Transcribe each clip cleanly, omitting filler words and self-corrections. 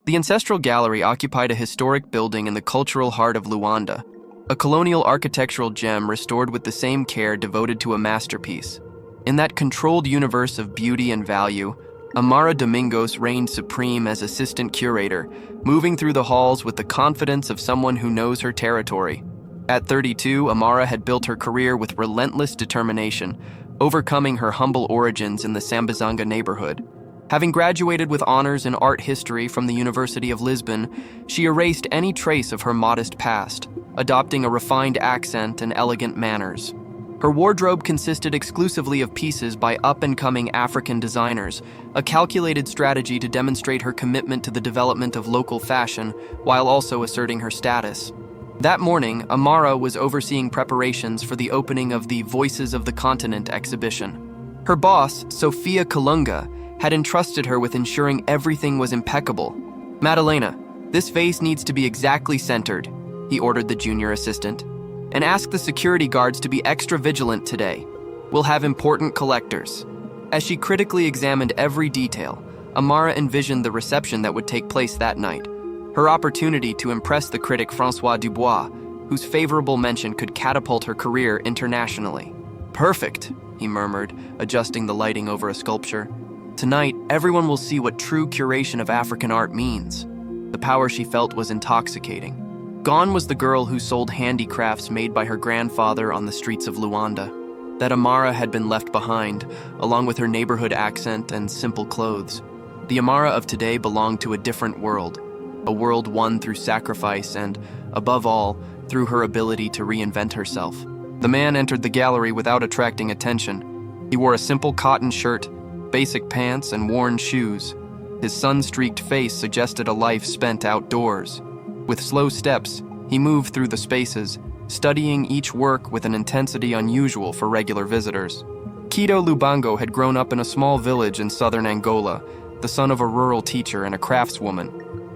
The Ancestral Gallery occupied a historic building in the cultural heart of Luanda, a colonial architectural gem restored with the same care devoted to a masterpiece. In that controlled universe of beauty and value, Amara Domingos reigned supreme as assistant curator, moving through the halls with the confidence of someone who knows her territory. At 32, Amara had built her career with relentless determination, overcoming her humble origins in the Sambizanga neighborhood. Having graduated with honors in art history from the University of Lisbon, she erased any trace of her modest past, adopting a refined accent and elegant manners. Her wardrobe consisted exclusively of pieces by up-and-coming African designers, a calculated strategy to demonstrate her commitment to the development of local fashion while also asserting her status. That morning, Amara was overseeing preparations for the opening of the Voices of the Continent exhibition. Her boss, Sophia Kalunga, had entrusted her with ensuring everything was impeccable. "Madalena, this vase needs to be exactly centered," he ordered the junior assistant. "And ask the security guards to be extra vigilant today. We'll have important collectors." As she critically examined every detail, Amara envisioned the reception that would take place that night, her opportunity to impress the critic François Dubois, whose favorable mention could catapult her career internationally. "Perfect," he murmured, adjusting the lighting over a sculpture. "Tonight, everyone will see what true curation of African art means." The power she felt was intoxicating. Gone was the girl who sold handicrafts made by her grandfather on the streets of Luanda. That Amara had been left behind, along with her neighborhood accent and simple clothes. The Amara of today belonged to a different world, a world won through sacrifice and, above all, through her ability to reinvent herself. The man entered the gallery without attracting attention. He wore a simple cotton shirt, basic pants, and worn shoes. His sun-streaked face suggested a life spent outdoors. With slow steps, he moved through the spaces, studying each work with an intensity unusual for regular visitors. Kido Lubango had grown up in a small village in southern Angola, the son of a rural teacher and a craftswoman.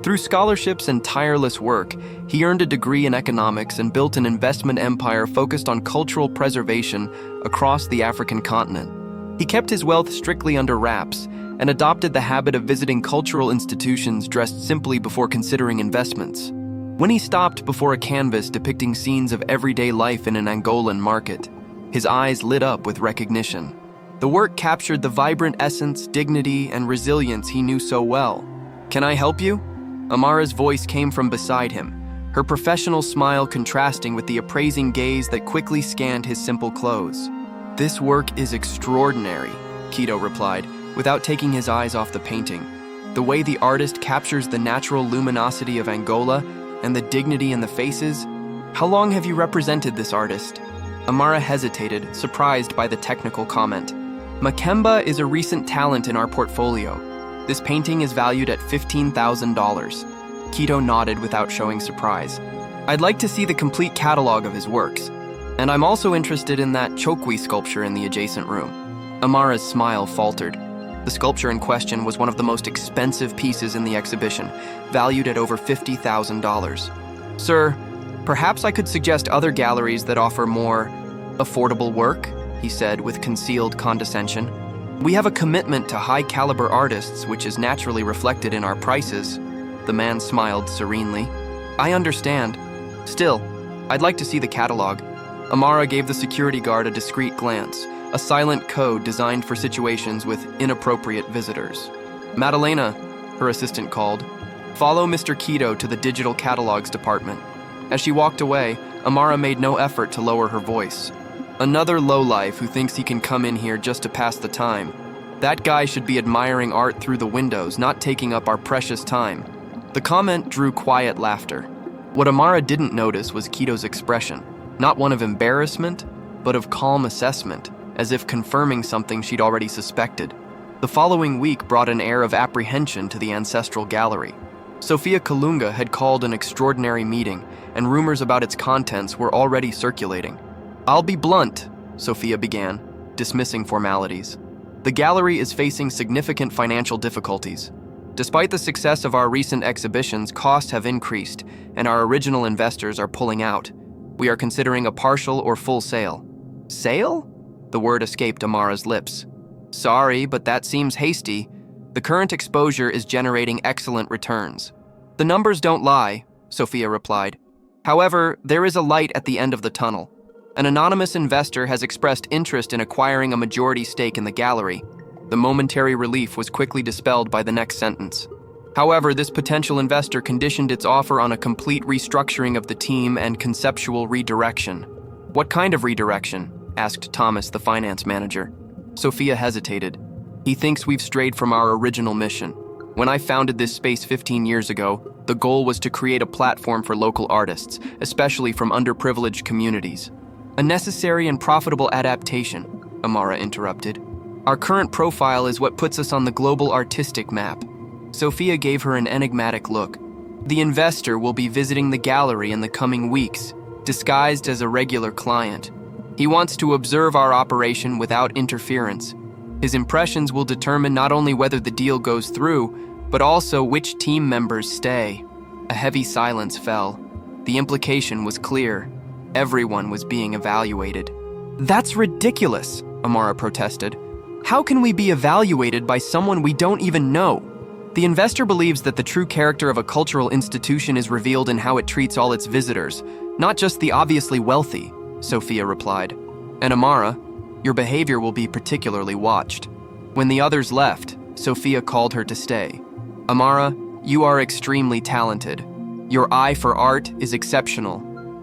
Through scholarships and tireless work, he earned a degree in economics and built an investment empire focused on cultural preservation across the African continent. He kept his wealth strictly under wraps and adopted the habit of visiting cultural institutions dressed simply before considering investments. When he stopped before a canvas depicting scenes of everyday life in an Angolan market, his eyes lit up with recognition. The work captured the vibrant essence, dignity, and resilience he knew so well. "Can I help you?" Amara's voice came from beside him, her professional smile contrasting with the appraising gaze that quickly scanned his simple clothes. "This work is extraordinary," Kido replied, without taking his eyes off the painting. "The way the artist captures the natural luminosity of Angola and the dignity in the faces. How long have you represented this artist?" Amara hesitated, surprised by the technical comment. "Makemba is a recent talent in our portfolio. This painting is valued at $15,000. Kido nodded without showing surprise. "I'd like to see the complete catalog of his works. And I'm also interested in that chokwi sculpture in the adjacent room." Amara's smile faltered. The sculpture in question was one of the most expensive pieces in the exhibition, valued at over $50,000. "Sir, perhaps I could suggest other galleries that offer more affordable work," he said with concealed condescension. "We have a commitment to high-caliber artists, which is naturally reflected in our prices." The man smiled serenely. "I understand. Still, I'd like to see the catalog." Amara gave the security guard a discreet glance, a silent code designed for situations with inappropriate visitors. "Madalena," her assistant called, "follow Mr. Kido to the digital catalogs department." As she walked away, Amara made no effort to lower her voice. "Another lowlife who thinks he can come in here just to pass the time. That guy should be admiring art through the windows, not taking up our precious time." The comment drew quiet laughter. What Amara didn't notice was Kido's expression, not one of embarrassment, but of calm assessment, as if confirming something she'd already suspected. The following week brought an air of apprehension to the Ancestral Gallery. Sophia Kalunga had called an extraordinary meeting, and rumors about its contents were already circulating. "I'll be blunt," Sophia began, dismissing formalities. "The gallery is facing significant financial difficulties. Despite the success of our recent exhibitions, costs have increased, and our original investors are pulling out. We are considering a partial or full sale." "Sale?" The word escaped Amara's lips. "Sorry, but that seems hasty. The current exposure is generating excellent returns. The numbers don't lie, Sophia replied. However, there is a light at the end of the tunnel. An anonymous investor has expressed interest in acquiring a majority stake in the gallery. The momentary relief was quickly dispelled by the next sentence. However, this potential investor conditioned its offer on a complete restructuring of the team and conceptual redirection. What kind of redirection? Asked Thomas, the finance manager. Sophia hesitated. He thinks we've strayed from our original mission. When I founded this space 15 years ago, the goal was to create a platform for local artists, especially from underprivileged communities. A necessary and profitable adaptation, Amara interrupted. Our current profile is what puts us on the global artistic map. Sophia gave her an enigmatic look. The investor will be visiting the gallery in the coming weeks, disguised as a regular client. He wants to observe our operation without interference. His impressions will determine not only whether the deal goes through, but also which team members stay. A heavy silence fell. The implication was clear. Everyone was being evaluated. That's ridiculous, Amara protested. How can we be evaluated by someone we don't even know? The investor believes that the true character of a cultural institution is revealed in how it treats all its visitors, not just the obviously wealthy, Sophia replied. And Amara, your behavior will be particularly watched. When the others left, Sophia called her to stay. Amara, you are extremely talented. Your eye for art is exceptional,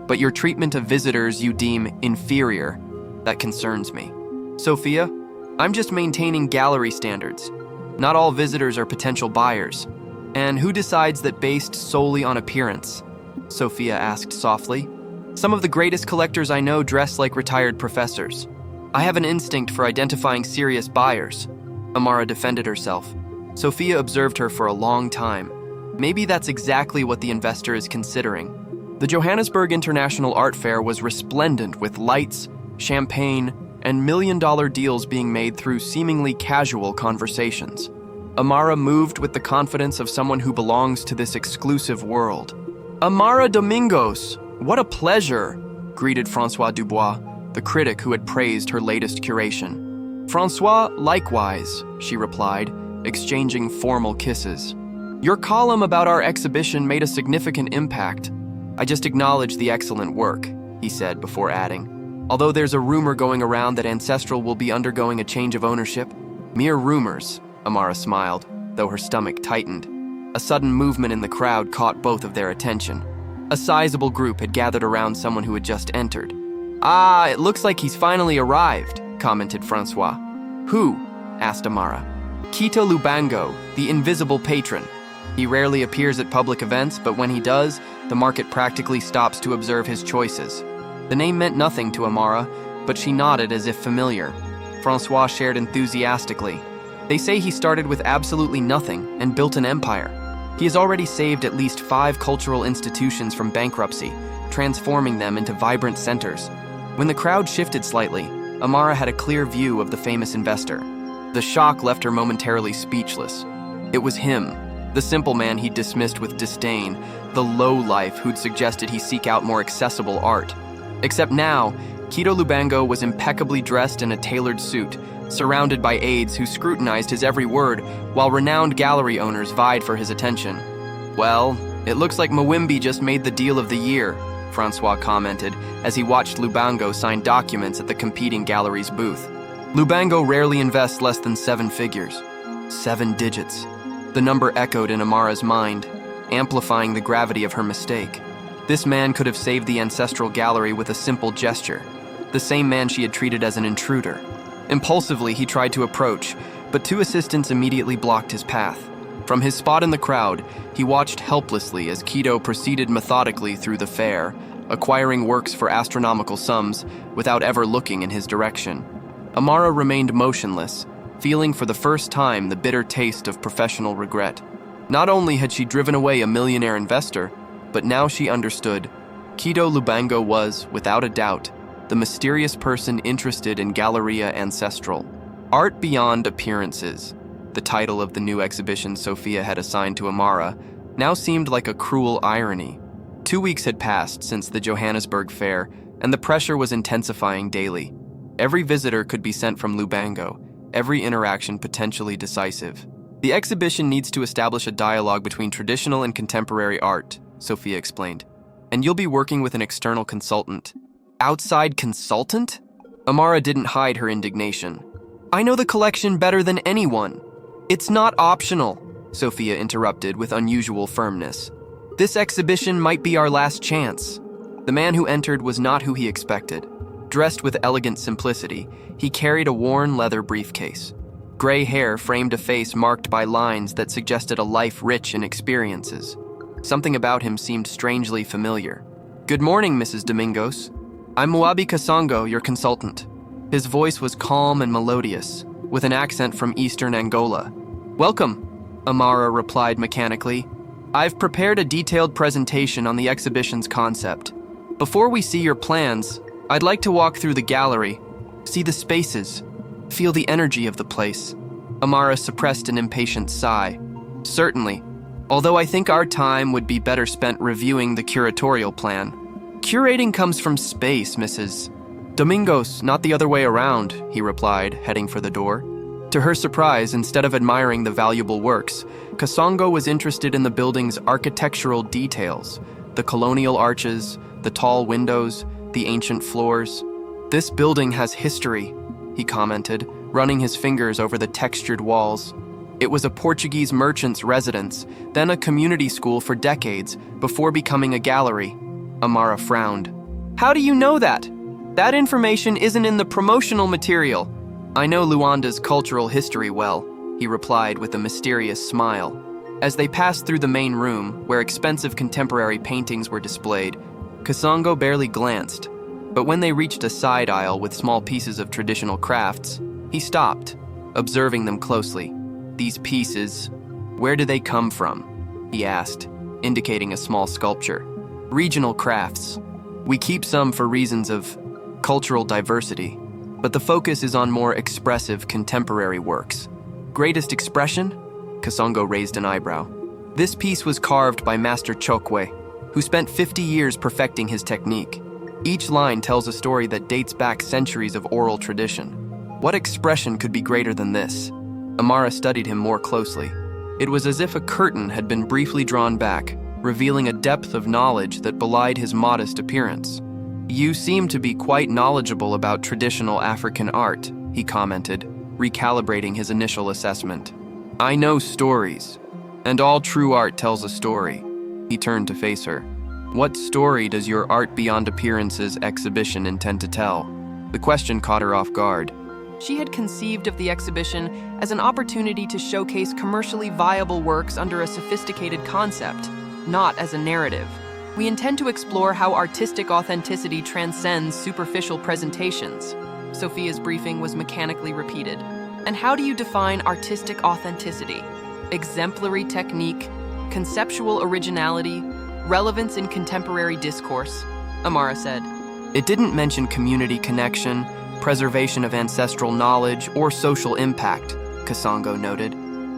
but your treatment of visitors you deem inferior. That concerns me. Sophia, I'm just maintaining gallery standards. Not all visitors are potential buyers. And who decides that based solely on appearance? Sophia asked softly. Some of the greatest collectors I know dress like retired professors. I have an instinct for identifying serious buyers. Amara defended herself. Sophia observed her for a long time. Maybe that's exactly what the investor is considering. The Johannesburg International Art Fair was resplendent with lights, champagne, and million-dollar deals being made through seemingly casual conversations. Amara moved with the confidence of someone who belongs to this exclusive world. Amara Domingos, what a pleasure, greeted Francois Dubois, the critic who had praised her latest curation. Francois, likewise, she replied, exchanging formal kisses. Your column about our exhibition made a significant impact. I just acknowledge the excellent work, he said before adding. Although there's a rumor going around that Ancestral will be undergoing a change of ownership. Mere rumors, Amara smiled, though her stomach tightened. A sudden movement in the crowd caught both of their attention. A sizable group had gathered around someone who had just entered. Ah, it looks like he's finally arrived, commented Francois. Who? Asked Amara. Quito Lubango, the invisible patron. He rarely appears at public events, but when he does, the market practically stops to observe his choices. The name meant nothing to Amara, but she nodded as if familiar. Francois shared enthusiastically. They say he started with absolutely nothing and built an empire. He has already saved at least 5 cultural institutions from bankruptcy, transforming them into vibrant centers. When the crowd shifted slightly, Amara had a clear view of the famous investor. The shock left her momentarily speechless. It was him, the simple man he'd dismissed with disdain, the lowlife who'd suggested he seek out more accessible art. Except now, Quito Lubango was impeccably dressed in a tailored suit, surrounded by aides who scrutinized his every word, while renowned gallery owners vied for his attention. Well, it looks like Mwimbi just made the deal of the year, Francois commented as he watched Lubango sign documents at the competing gallery's booth. Lubango rarely invests less than 7 figures. 7 digits. The number echoed in Amara's mind, amplifying the gravity of her mistake. This man could have saved the Ancestral Gallery with a simple gesture. The same man she had treated as an intruder. Impulsively, he tried to approach, but 2 assistants immediately blocked his path. From his spot in the crowd, he watched helplessly as Quito proceeded methodically through the fair, acquiring works for astronomical sums without ever looking in his direction. Amara remained motionless, feeling for the first time the bitter taste of professional regret. Not only had she driven away a millionaire investor, but now she understood. Quito Lubango was, without a doubt, the mysterious person interested in Galleria Ancestral. Art Beyond Appearances, the title of the new exhibition Sophia had assigned to Amara, now seemed like a cruel irony. 2 weeks had passed since the Johannesburg Fair, and the pressure was intensifying daily. Every visitor could be sent from Lubango, every interaction potentially decisive. The exhibition needs to establish a dialogue between traditional and contemporary art, Sophia explained. And you'll be working with an external consultant. Outside consultant? Amara didn't hide her indignation. I know the collection better than anyone. It's not optional, Sophia interrupted with unusual firmness. This exhibition might be our last chance. The man who entered was not who he expected. Dressed with elegant simplicity, he carried a worn leather briefcase. Gray hair framed a face marked by lines that suggested a life rich in experiences. Something about him seemed strangely familiar. Good morning, Mrs. Domingos. I'm Muabi Kasongo, your consultant. His voice was calm and melodious, with an accent from eastern Angola. Welcome, Amara replied mechanically. I've prepared a detailed presentation on the exhibition's concept. Before we see your plans, I'd like to walk through the gallery, see the spaces, feel the energy of the place. Amara suppressed an impatient sigh. Certainly, although I think our time would be better spent reviewing the curatorial plan. Curating comes from space, Mrs. Domingos, not the other way around, he replied, heading for the door. To her surprise, instead of admiring the valuable works, Kasongo was interested in the building's architectural details, the colonial arches, the tall windows, the ancient floors. This building has history, he commented, running his fingers over the textured walls. It was a Portuguese merchant's residence, then a community school for decades, before becoming a gallery. Amara frowned. How do you know that? That information isn't in the promotional material. I know Luanda's cultural history well, he replied with a mysterious smile. As they passed through the main room, where expensive contemporary paintings were displayed, Kasongo barely glanced. But when they reached a side aisle with small pieces of traditional crafts, he stopped, observing them closely. These pieces, where do they come from? He asked, indicating a small sculpture. Regional crafts. We keep some for reasons of cultural diversity, but the focus is on more expressive contemporary works. Greatest expression? Kasongo raised an eyebrow. This piece was carved by Master Chokwe, who spent 50 years perfecting his technique. Each line tells a story that dates back centuries of oral tradition. What expression could be greater than this? Amara studied him more closely. It was as if a curtain had been briefly drawn back, revealing a depth of knowledge that belied his modest appearance. You seem to be quite knowledgeable about traditional African art, he commented, recalibrating his initial assessment. I know stories, and all true art tells a story. He turned to face her. What story does your Art Beyond Appearances exhibition intend to tell? The question caught her off guard. She had conceived of the exhibition as an opportunity to showcase commercially viable works under a sophisticated concept, not as a narrative. We intend to explore how artistic authenticity transcends superficial presentations. Sophia's briefing was mechanically repeated. And how do you define artistic authenticity? Exemplary technique, conceptual originality, relevance in contemporary discourse, Amara said. It didn't mention community connection, preservation of ancestral knowledge, or social impact, Kasongo noted.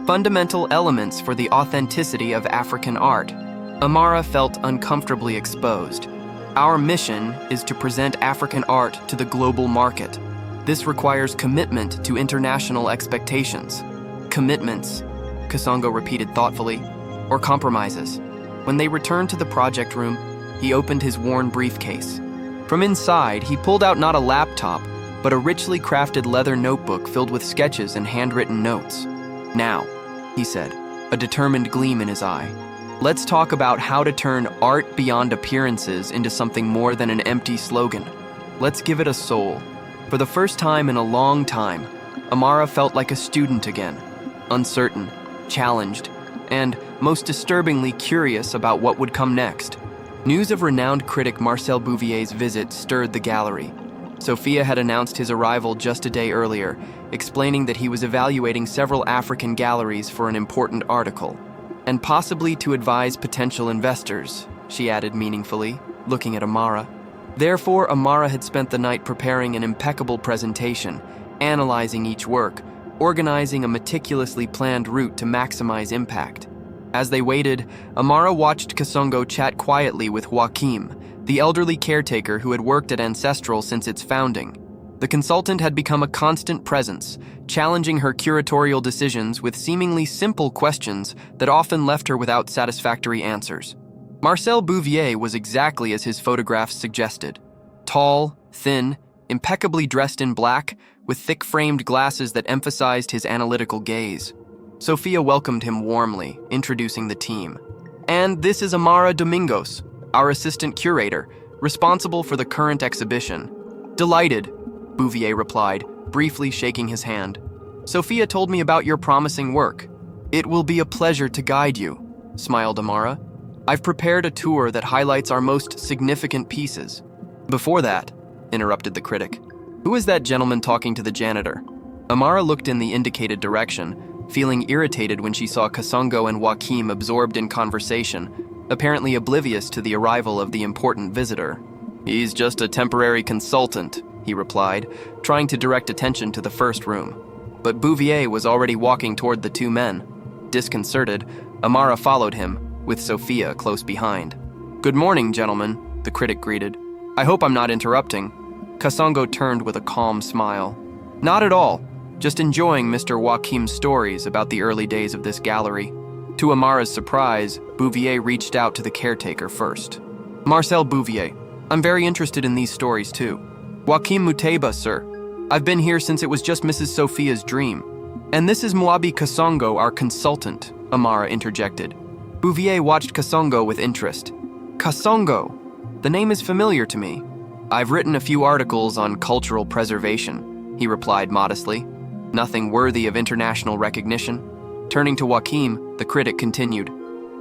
Fundamental elements for the authenticity of African art. Amara felt uncomfortably exposed. Our mission is to present African art to the global market. This requires commitment to international expectations. Commitments, Kasongo repeated thoughtfully, or compromises. When they returned to the project room, he opened his worn briefcase. From inside, he pulled out not a laptop, but a richly crafted leather notebook filled with sketches and handwritten notes. Now, he said, a determined gleam in his eye, let's talk about how to turn art beyond appearances into something more than an empty slogan. Let's give it a soul. For the first time in a long time, Amara felt like a student again, uncertain, challenged, and, most disturbingly, curious about what would come next. News of renowned critic Marcel Bouvier's visit stirred the gallery. Sophia had announced his arrival just a day earlier, explaining that he was evaluating several African galleries for an important article, and possibly to advise potential investors, she added meaningfully, looking at Amara. Therefore, Amara had spent the night preparing an impeccable presentation, analyzing each work, organizing a meticulously planned route to maximize impact. As they waited, Amara watched Kasongo chat quietly with Joaquim, the elderly caretaker who had worked at Ancestral since its founding. The consultant had become a constant presence, challenging her curatorial decisions with seemingly simple questions that often left her without satisfactory answers. Marcel Bouvier was exactly as his photographs suggested. Tall, thin, impeccably dressed in black, with thick-framed glasses that emphasized his analytical gaze. Sophia welcomed him warmly, introducing the team. "And this is Amara Domingos, our assistant curator, responsible for the current exhibition." "Delighted," Bouvier replied, briefly shaking his hand. "Sophia told me about your promising work." "It will be a pleasure to guide you," smiled Amara. "I've prepared a tour that highlights our most significant pieces." "Before that," interrupted the critic, "who is that gentleman talking to the janitor?" Amara looked in the indicated direction, feeling irritated when she saw Kasongo and Joachim absorbed in conversation, apparently oblivious to the arrival of the important visitor. "He's just a temporary consultant," he replied, trying to direct attention to the first room. But Bouvier was already walking toward the two men. Disconcerted, Amara followed him, with Sophia close behind. "Good morning, gentlemen," the critic greeted. "I hope I'm not interrupting." Kasongo turned with a calm smile. "Not at all. Just enjoying Mr. Joachim's stories about the early days of this gallery." To Amara's surprise, Bouvier reached out to the caretaker first. "Marcel Bouvier, I'm very interested in these stories too." "Joachim Muteba, sir. I've been here since it was just Mrs. Sophia's dream." "And this is Moabi Kasongo, our consultant," Amara interjected. Bouvier watched Kasongo with interest. "Kasongo? The name is familiar to me. I've written a few articles on cultural preservation," he replied modestly. "Nothing worthy of international recognition." Turning to Joachim, the critic continued.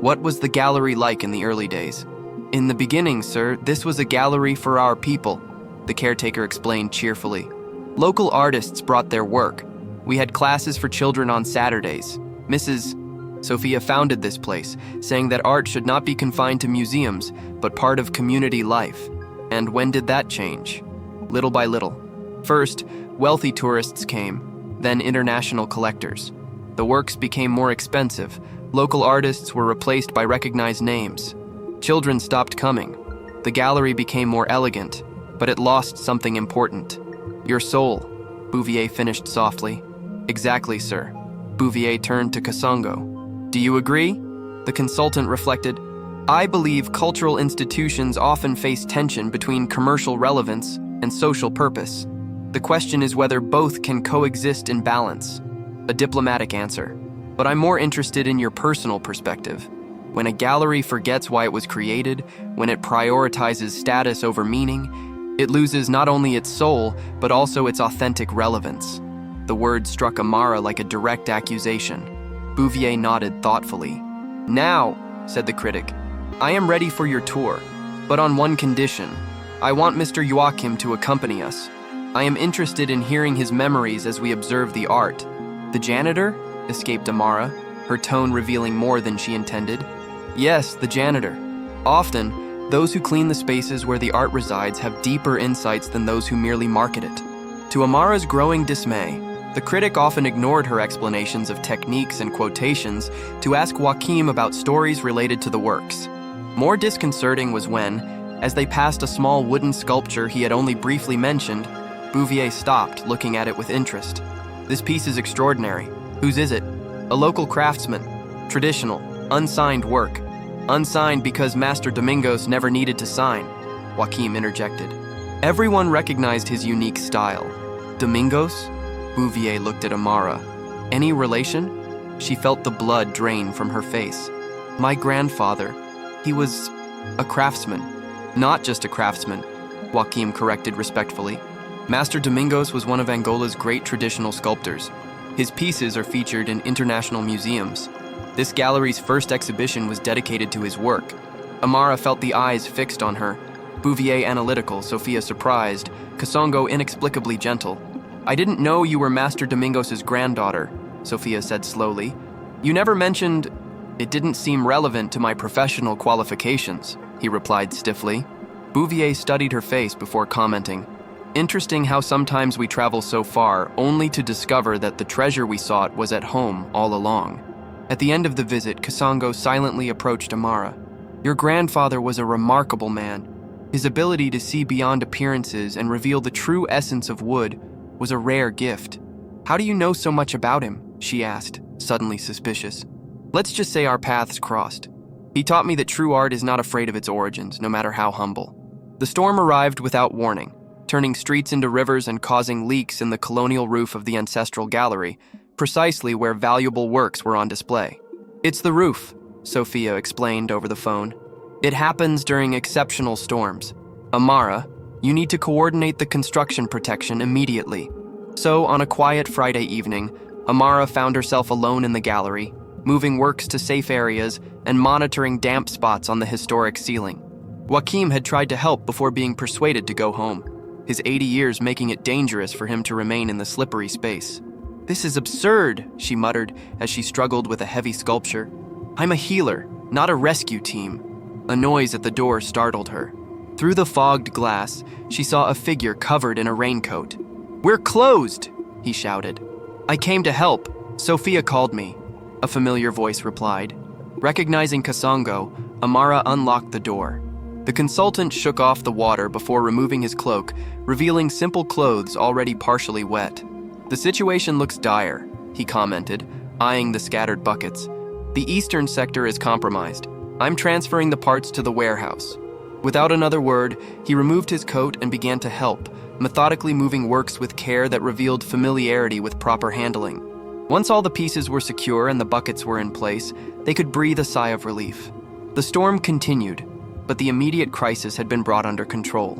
"What was the gallery like in the early days?" "In the beginning, sir, this was a gallery for our people," the caretaker explained cheerfully. "Local artists brought their work. We had classes for children on Saturdays. Mrs. Sophia founded this place, saying that art should not be confined to museums, but part of community life. And when did that change? Little by little. First, wealthy tourists came, then international collectors. The works became more expensive. Local artists were replaced by recognized names. Children stopped coming. The gallery became more elegant, but it lost something important. Your soul," Bouvier finished softly. "Exactly, sir." Bouvier turned to Kasongo. "Do you agree?" The consultant reflected. "I believe cultural institutions often face tension between commercial relevance and social purpose. The question is whether both can coexist in balance." A diplomatic answer. "But I'm more interested in your personal perspective. When a gallery forgets why it was created, when it prioritizes status over meaning, it loses not only its soul, but also its authentic relevance." The word struck Amara like a direct accusation. Bouvier nodded thoughtfully. "Now," said the critic, "I am ready for your tour, but on one condition. I want Mr. Joachim to accompany us. I am interested in hearing his memories as we observe the art." "The janitor?" escaped Amara, her tone revealing more than she intended. "Yes, the janitor. Often, those who clean the spaces where the art resides have deeper insights than those who merely market it." To Amara's growing dismay, the critic often ignored her explanations of techniques and quotations to ask Joachim about stories related to the works. More disconcerting was when, as they passed a small wooden sculpture he had only briefly mentioned, Bouvier stopped, looking at it with interest. "This piece is extraordinary. Whose is it?" "A local craftsman. Traditional, unsigned work." "Unsigned because Master Domingos never needed to sign," Joachim interjected. Everyone recognized his unique style. "Domingos?" Bouvier looked at Amara. "Any relation?" She felt the blood drain from her face. "My grandfather. He was a craftsman." "Not just a craftsman," Joachim corrected respectfully. "Master Domingos was one of Angola's great traditional sculptors. His pieces are featured in international museums. This gallery's first exhibition was dedicated to his work." Amara felt the eyes fixed on her. Bouvier analytical, Sophia surprised, Kasongo inexplicably gentle. "I didn't know you were Master Domingos' granddaughter," Sophia said slowly. "You never mentioned—" "It didn't seem relevant to my professional qualifications," he replied stiffly. Bouvier studied her face before commenting. "Interesting how sometimes we travel so far only to discover that the treasure we sought was at home all along." At the end of the visit, Kasongo silently approached Amara. "Your grandfather was a remarkable man. His ability to see beyond appearances and reveal the true essence of wood was a rare gift. "How do you know so much about him?" she asked, suddenly suspicious. "Let's just say our paths crossed. He taught me that true art is not afraid of its origins, no matter how humble." The storm arrived without warning, turning streets into rivers and causing leaks in the colonial roof of the ancestral gallery, precisely where valuable works were on display. "It's the roof," Sophia explained over the phone. "It happens during exceptional storms. Amara, you need to coordinate the construction protection immediately." So, on a quiet Friday evening, Amara found herself alone in the gallery, moving works to safe areas and monitoring damp spots on the historic ceiling. Joaquim had tried to help before being persuaded to go home, his 80 years making it dangerous for him to remain in the slippery space. "This is absurd," she muttered as she struggled with a heavy sculpture. "I'm a healer, not a rescue team." A noise at the door startled her. Through the fogged glass, she saw a figure covered in a raincoat. "We're closed," he shouted. "I came to help. Sophia called me," a familiar voice replied. Recognizing Kasongo, Amara unlocked the door. The consultant shook off the water before removing his cloak, revealing simple clothes already partially wet. "The situation looks dire," he commented, eyeing the scattered buckets. "The eastern sector is compromised. I'm transferring the parts to the warehouse." Without another word, he removed his coat and began to help, methodically moving works with care that revealed familiarity with proper handling. Once all the pieces were secure and the buckets were in place, they could breathe a sigh of relief. The storm continued, but the immediate crisis had been brought under control.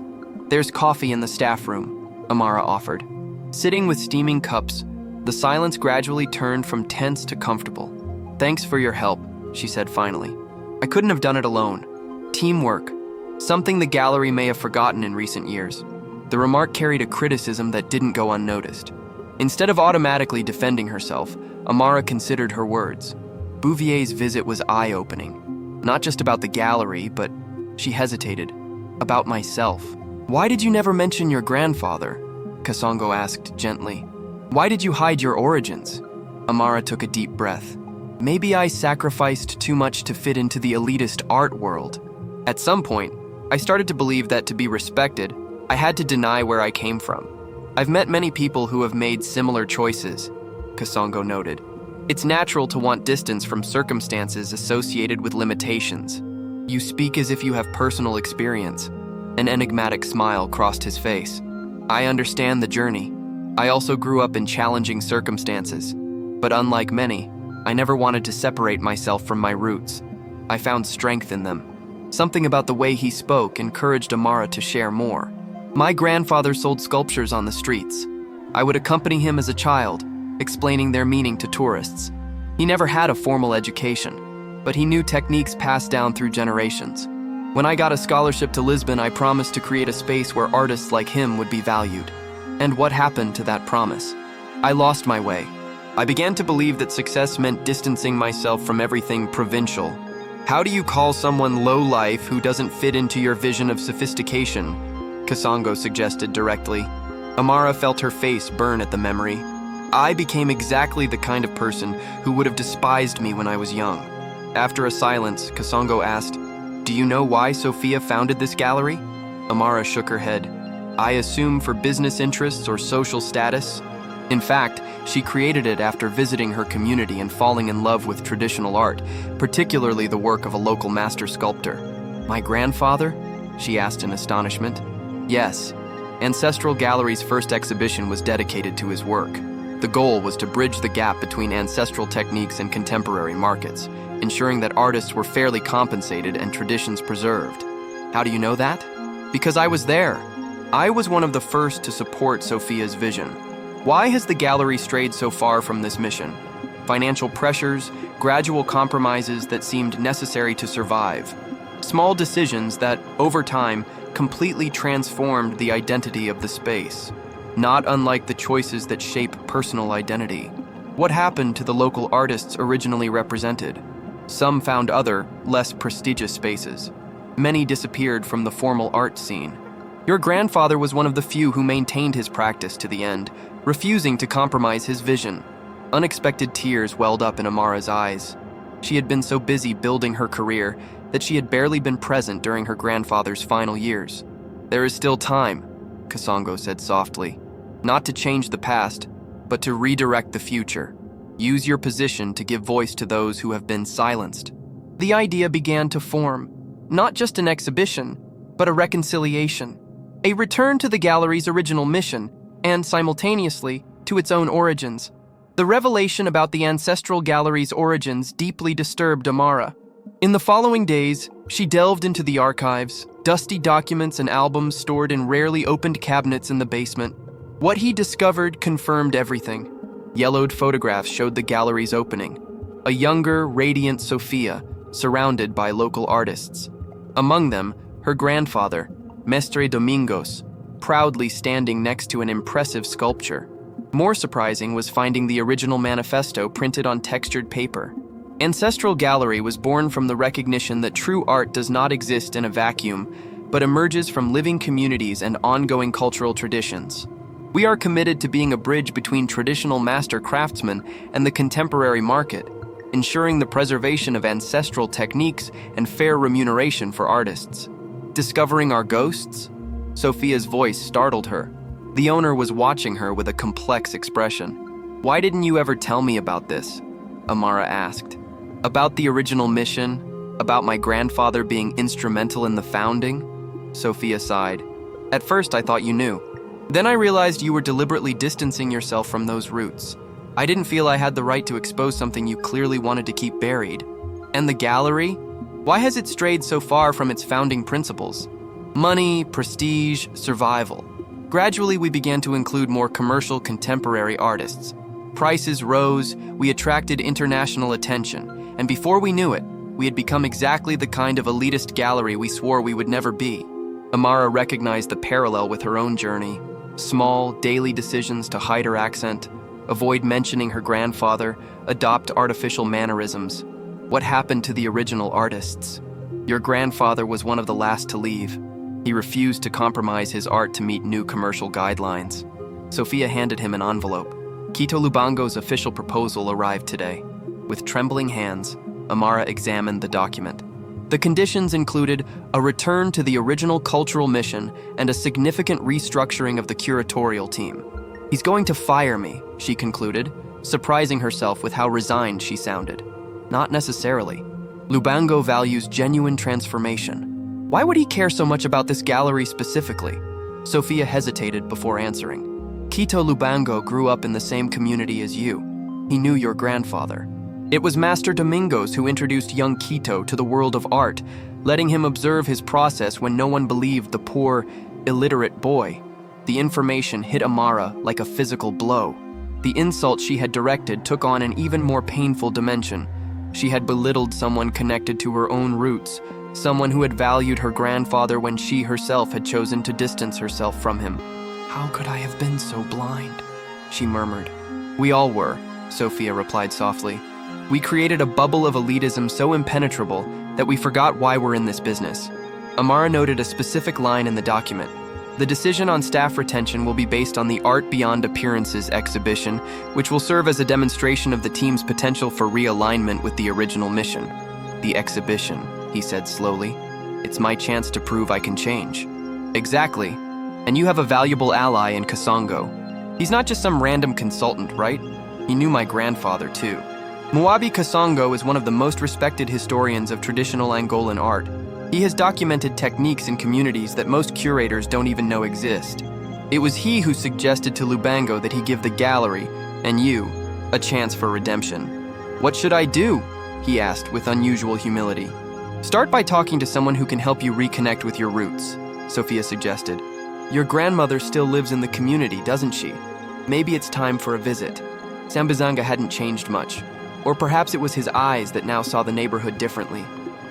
"There's coffee in the staff room," Amara offered. Sitting with steaming cups, the silence gradually turned from tense to comfortable. "Thanks for your help," she said finally. "I couldn't have done it alone. Teamwork, something the gallery may have forgotten in recent years." The remark carried a criticism that didn't go unnoticed. Instead of automatically defending herself, Amara considered her words. Bouvier's visit was eye-opening. Not just about the gallery, but, she hesitated, about myself. "Why did you never mention your grandfather?" Kasongo asked gently. "Why did you hide your origins?" Amara took a deep breath. "Maybe I sacrificed too much to fit into the elitist art world. At some point, I started to believe that to be respected, I had to deny where I came from. I've met many people who have made similar choices," Kasongo noted. "It's natural to want distance from circumstances associated with limitations. You speak as if you have personal experience." An enigmatic smile crossed his face. "I understand the journey. I also grew up in challenging circumstances. But unlike many, I never wanted to separate myself from my roots. I found strength in them." Something about the way he spoke encouraged Amara to share more. "My grandfather sold sculptures on the streets. I would accompany him as a child, explaining their meaning to tourists. He never had a formal education, but he knew techniques passed down through generations. When I got a scholarship to Lisbon, I promised to create a space where artists like him would be valued. And what happened to that promise? I lost my way. I began to believe that success meant distancing myself from everything provincial. How do you call someone low-life who doesn't fit into your vision of sophistication?" Kasongo suggested directly. Amara felt her face burn at the memory. "I became exactly the kind of person who would have despised me when I was young." After a silence, Kasongo asked, "Do you know why Sophia founded this gallery?" Amara shook her head. "I assume for business interests or social status. In fact, she created it after visiting her community and falling in love with traditional art, particularly the work of a local master sculptor." "My grandfather?" she asked in astonishment. "Yes. Ancestral Gallery's first exhibition was dedicated to his work. The goal was to bridge the gap between ancestral techniques and contemporary markets, ensuring that artists were fairly compensated and traditions preserved." "How do you know that?" "Because I was there. I was one of the first to support Sophia's vision. Why has the gallery strayed so far from this mission? Financial pressures, gradual compromises that seemed necessary to survive. Small decisions that, over time, completely transformed the identity of the space. Not unlike the choices that shape personal identity. What happened to the local artists originally represented? Some found other, less prestigious spaces. Many disappeared from the formal art scene. Your grandfather was one of the few who maintained his practice to the end, refusing to compromise his vision." Unexpected tears welled up in Amara's eyes. She had been so busy building her career that she had barely been present during her grandfather's final years. "There is still time," Kasongo said softly. "Not to change the past, but to redirect the future. Use your position to give voice to those who have been silenced." The idea began to form, not just an exhibition, but a reconciliation, a return to the gallery's original mission, and simultaneously, to its own origins. The revelation about the ancestral gallery's origins deeply disturbed Amara. In the following days, she delved into the archives, dusty documents and albums stored in rarely opened cabinets in the basement. What he discovered confirmed everything. Yellowed photographs showed the gallery's opening. A younger, radiant Sophia, surrounded by local artists. Among them, her grandfather, Mestre Domingos, proudly standing next to an impressive sculpture. More surprising was finding the original manifesto printed on textured paper. Ancestral Gallery was born from the recognition that true art does not exist in a vacuum, but emerges from living communities and ongoing cultural traditions. We are committed to being a bridge between traditional master craftsmen and the contemporary market, ensuring the preservation of ancestral techniques and fair remuneration for artists. Discovering our ghosts? Sophia's voice startled her. The owner was watching her with a complex expression. "Why didn't you ever tell me about this?" Amara asked. "About the original mission? About my grandfather being instrumental in the founding?" Sophia sighed. "At first I thought you knew. Then I realized you were deliberately distancing yourself from those roots. I didn't feel I had the right to expose something you clearly wanted to keep buried. And the gallery? Why has it strayed so far from its founding principles? Money, prestige, survival. Gradually, we began to include more commercial contemporary artists. Prices rose, we attracted international attention, and before we knew it, we had become exactly the kind of elitist gallery we swore we would never be." Amara recognized the parallel with her own journey. Small, daily decisions to hide her accent, avoid mentioning her grandfather, adopt artificial mannerisms. What happened to the original artists? Your grandfather was one of the last to leave. He refused to compromise his art to meet new commercial guidelines. Sophia handed him an envelope. Quito Lubango's official proposal arrived today. With trembling hands, Amara examined the document. The conditions included a return to the original cultural mission and a significant restructuring of the curatorial team. "He's going to fire me," she concluded, surprising herself with how resigned she sounded. "Not necessarily. Lubango values genuine transformation. Why would he care so much about this gallery specifically?" Sophia hesitated before answering. "Quito Lubango grew up in the same community as you. He knew your grandfather. It was Master Domingos who introduced young Quito to the world of art, letting him observe his process when no one believed the poor, illiterate boy." The information hit Amara like a physical blow. The insult she had directed took on an even more painful dimension. She had belittled someone connected to her own roots, someone who had valued her grandfather when she herself had chosen to distance herself from him. "How could I have been so blind?" she murmured. "We all were," Sophia replied softly. "We created a bubble of elitism so impenetrable that we forgot why we're in this business." Amara noted a specific line in the document. "The decision on staff retention will be based on the Art Beyond Appearances exhibition, which will serve as a demonstration of the team's potential for realignment with the original mission." "The exhibition," he said slowly. "It's my chance to prove I can change." "Exactly. And you have a valuable ally in Kasongo. He's not just some random consultant, right? He knew my grandfather, too. Muabi Kasongo is one of the most respected historians of traditional Angolan art. He has documented techniques in communities that most curators don't even know exist. It was he who suggested to Lubango that he give the gallery, and you, a chance for redemption." "What should I do?" he asked with unusual humility. "Start by talking to someone who can help you reconnect with your roots," Sophia suggested. "Your grandmother still lives in the community, doesn't she? Maybe it's time for a visit." Sambizanga hadn't changed much. Or perhaps it was his eyes that now saw the neighborhood differently.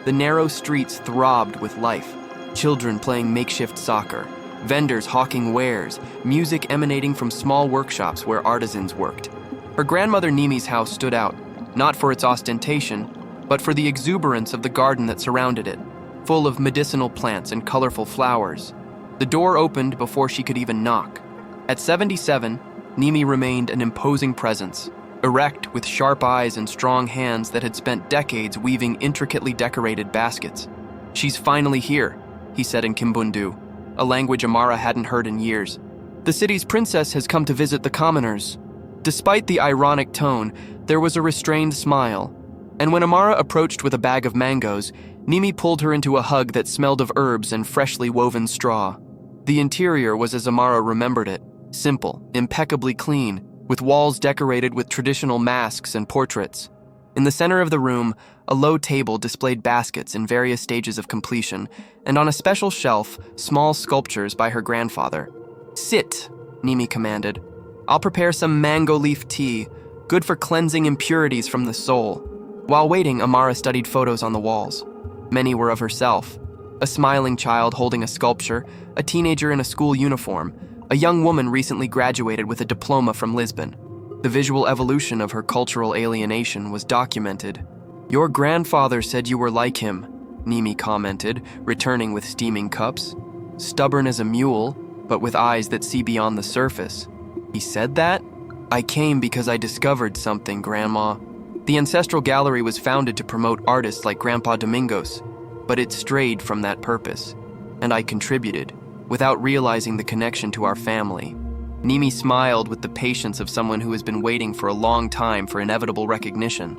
The narrow streets throbbed with life. Children playing makeshift soccer, vendors hawking wares, music emanating from small workshops where artisans worked. Her grandmother Nimi's house stood out, not for its ostentation, but for the exuberance of the garden that surrounded it, full of medicinal plants and colorful flowers. The door opened before she could even knock. At 77, Nimi remained an imposing presence. erect with sharp eyes and strong hands that had spent decades weaving intricately decorated baskets. "She's finally here," he said in Kimbundu, a language Amara hadn't heard in years. "The city's princess has come to visit the commoners." Despite the ironic tone, there was a restrained smile, and when Amara approached with a bag of mangoes, Nimi pulled her into a hug that smelled of herbs and freshly woven straw. The interior was as Amara remembered it, simple, impeccably clean, with walls decorated with traditional masks and portraits. In the center of the room, a low table displayed baskets in various stages of completion, and on a special shelf, small sculptures by her grandfather. "Sit," Nimi commanded. "I'll prepare some mango leaf tea, good for cleansing impurities from the soul." While waiting, Amara studied photos on the walls. Many were of herself. A smiling child holding a sculpture, a teenager in a school uniform, a young woman recently graduated with a diploma from Lisbon. The visual evolution of her cultural alienation was documented. "Your grandfather said you were like him," Nimi commented, returning with steaming cups. "Stubborn as a mule, but with eyes that see beyond the surface." "He said that? I came because I discovered something, Grandma." The Ancestral Gallery was founded to promote artists like Grandpa Domingos, but it strayed from that purpose, and I contributed, without realizing the connection to our family. Nimi smiled with the patience of someone who has been waiting for a long time for inevitable recognition.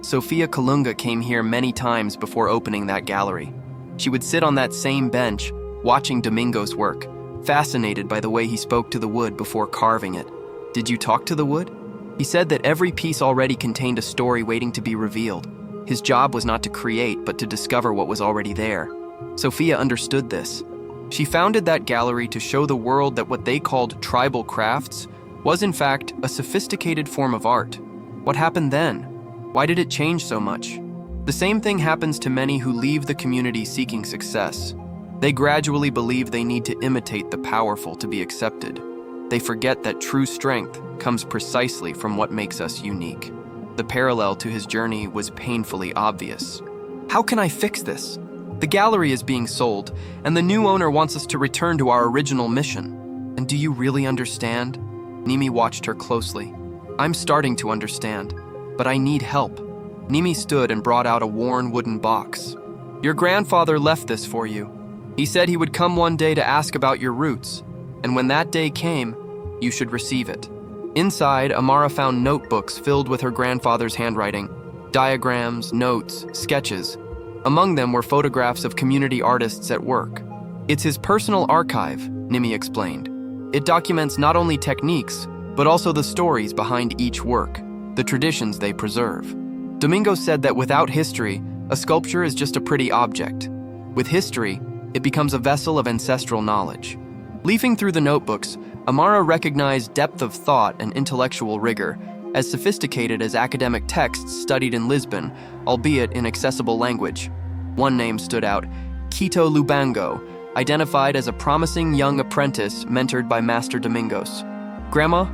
Sophia Kalunga came here many times before opening that gallery. She would sit on that same bench, watching Domingos work, fascinated by the way he spoke to the wood before carving it. "Did you talk to the wood?" He said that every piece already contained a story waiting to be revealed. His job was not to create, but to discover what was already there. Sophia understood this. She founded that gallery to show the world that what they called tribal crafts was in fact a sophisticated form of art. What happened then? Why did it change so much? The same thing happens to many who leave the community seeking success. They gradually believe they need to imitate the powerful to be accepted. They forget that true strength comes precisely from what makes us unique. The parallel to his journey was painfully obvious. "How can I fix this? The gallery is being sold, and the new owner wants us to return to our original mission. And do you really understand?" Nimi watched her closely. "I'm starting to understand, but I need help." Nimi stood and brought out a worn wooden box. "Your grandfather left this for you. He said he would come one day to ask about your roots, and when that day came, you should receive it." Inside, Amara found notebooks filled with her grandfather's handwriting, diagrams, notes, sketches. Among them were photographs of community artists at work. "It's his personal archive," Nimi explained. "It documents not only techniques, but also the stories behind each work, the traditions they preserve." Domingo said that without history, a sculpture is just a pretty object. With history, it becomes a vessel of ancestral knowledge. Leafing through the notebooks, Amara recognized depth of thought and intellectual rigor, as sophisticated as academic texts studied in Lisbon, albeit in accessible language. One name stood out, Quito Lubango, identified as a promising young apprentice mentored by Master Domingos. Grandma,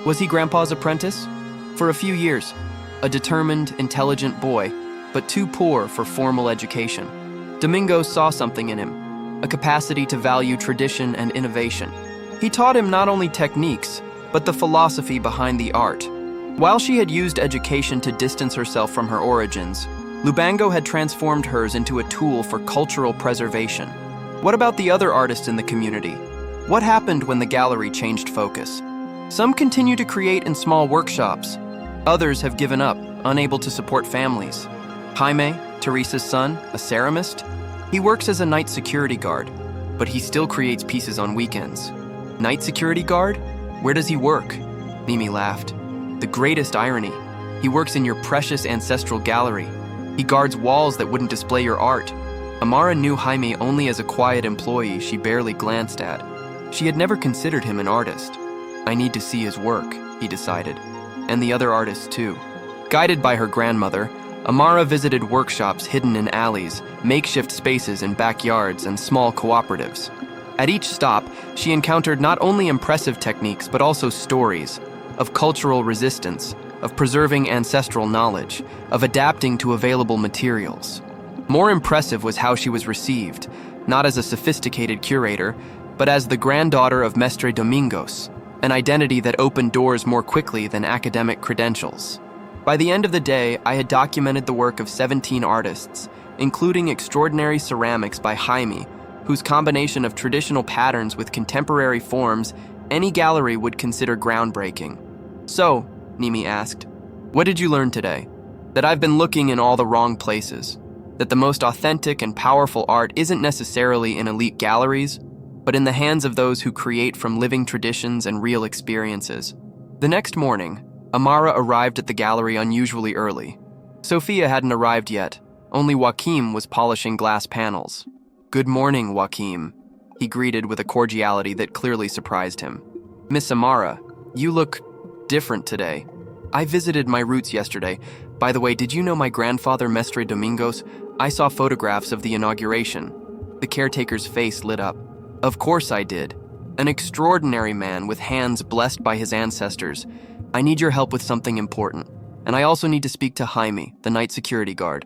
was he Grandpa's apprentice? For a few years, a determined, intelligent boy, but too poor for formal education. Domingos saw something in him, a capacity to value tradition and innovation. He taught him not only techniques, but the philosophy behind the art. While she had used education to distance herself from her origins, Lubango had transformed hers into a tool for cultural preservation. What about the other artists in the community? What happened when the gallery changed focus? Some continue to create in small workshops. Others have given up, unable to support families. Jaime, Teresa's son, a ceramist, he works as a night security guard, but he still creates pieces on weekends. Night security guard? Where does he work? Nimi laughed. The greatest irony. He works in your precious ancestral gallery. He guards walls that wouldn't display your art. Amara knew Jaime only as a quiet employee she barely glanced at. She had never considered him an artist. "I need to see his work," he decided, and the other artists too. Guided by her grandmother, Amara visited workshops hidden in alleys, makeshift spaces in backyards, and small cooperatives. At each stop, she encountered not only impressive techniques, but also stories of cultural resistance, of preserving ancestral knowledge, of adapting to available materials. More impressive was how she was received, not as a sophisticated curator, but as the granddaughter of Mestre Domingos, an identity that opened doors more quickly than academic credentials. By the end of the day, I had documented the work of 17 artists, including extraordinary ceramics by Jaime, whose combination of traditional patterns with contemporary forms any gallery would consider groundbreaking. "So," Nimi asked, "what did you learn today?" "That I've been looking in all the wrong places. That the most authentic and powerful art isn't necessarily in elite galleries, but in the hands of those who create from living traditions and real experiences." The next morning, Amara arrived at the gallery unusually early. Sophia hadn't arrived yet. Only Joaquim was polishing glass panels. "Good morning, Joaquim," he greeted with a cordiality that clearly surprised him. "Miss Amara, you look different today. I visited my roots yesterday. By the way, did you know my grandfather, Mestre Domingos? I saw photographs of the inauguration." The caretaker's face lit up. "Of course I did. An extraordinary man with hands blessed by his ancestors. I need your help with something important. And I also need to speak to Jaime, the night security guard."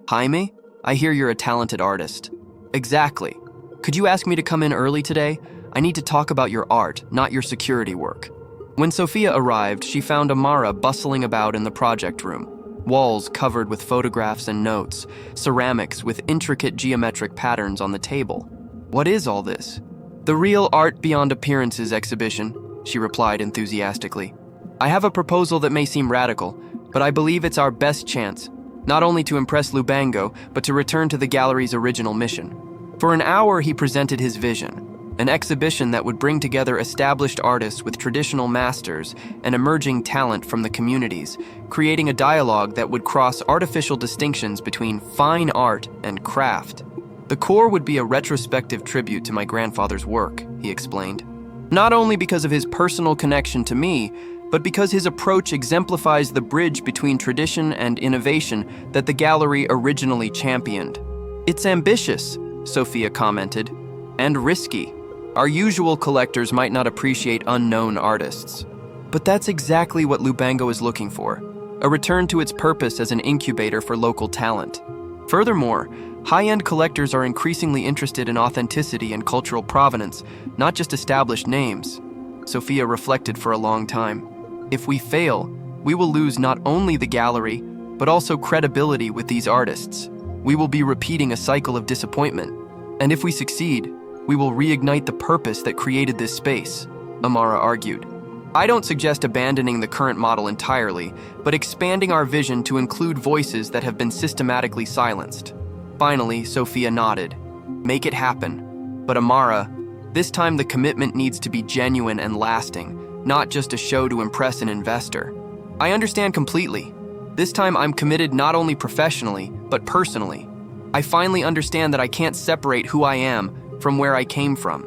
"Jaime? I hear you're a talented artist." "Exactly. Could you ask me to come in early today? I need to talk about your art, not your security work." When Sophia arrived, she found Amara bustling about in the project room. Walls covered with photographs and notes, ceramics with intricate geometric patterns on the table. "What is all this?" "The Real Art Beyond Appearances exhibition," she replied enthusiastically. "I have a proposal that may seem radical, but I believe it's our best chance, not only to impress Lubango, but to return to the gallery's original mission." For an hour, he presented his vision, an exhibition that would bring together established artists with traditional masters and emerging talent from the communities, creating a dialogue that would cross artificial distinctions between fine art and craft. "The core would be a retrospective tribute to my grandfather's work," he explained. "Not only because of his personal connection to me, but because his approach exemplifies the bridge between tradition and innovation that the gallery originally championed." "It's ambitious," Sophia commented, "and risky. Our usual collectors might not appreciate unknown artists. But that's exactly what Lubango is looking for, a return to its purpose as an incubator for local talent. Furthermore, high-end collectors are increasingly interested in authenticity and cultural provenance, not just established names." Sophia reflected for a long time. "If we fail, we will lose not only the gallery, but also credibility with these artists. We will be repeating a cycle of disappointment. And if we succeed, we will reignite the purpose that created this space," Amara argued. "I don't suggest abandoning the current model entirely, but expanding our vision to include voices that have been systematically silenced." Finally, Sophia nodded. "Make it happen. But Amara, this time the commitment needs to be genuine and lasting, not just a show to impress an investor." "I understand completely. This time I'm committed not only professionally, but personally. I finally understand that I can't separate who I am from where I came from."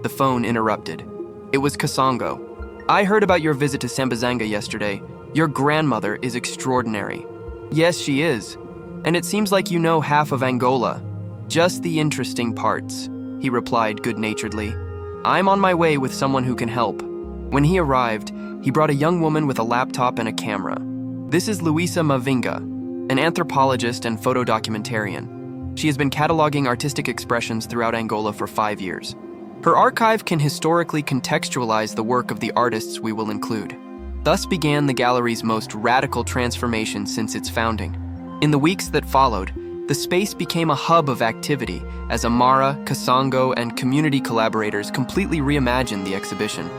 The phone interrupted. It was Kasongo. "I heard about your visit to Sambazanga yesterday. Your grandmother is extraordinary." "Yes, she is. And it seems like you know half of Angola. Just the interesting parts," he replied good-naturedly. "I'm on my way with someone who can help." When he arrived, he brought a young woman with a laptop and a camera. "This is Luisa Mavinga, an anthropologist and photodocumentarian. She has been cataloging artistic expressions throughout Angola for 5 years. Her archive can historically contextualize the work of the artists we will include." Thus began the gallery's most radical transformation since its founding. In the weeks that followed, the space became a hub of activity as Amara, Kasongo, and community collaborators completely reimagined the exhibition.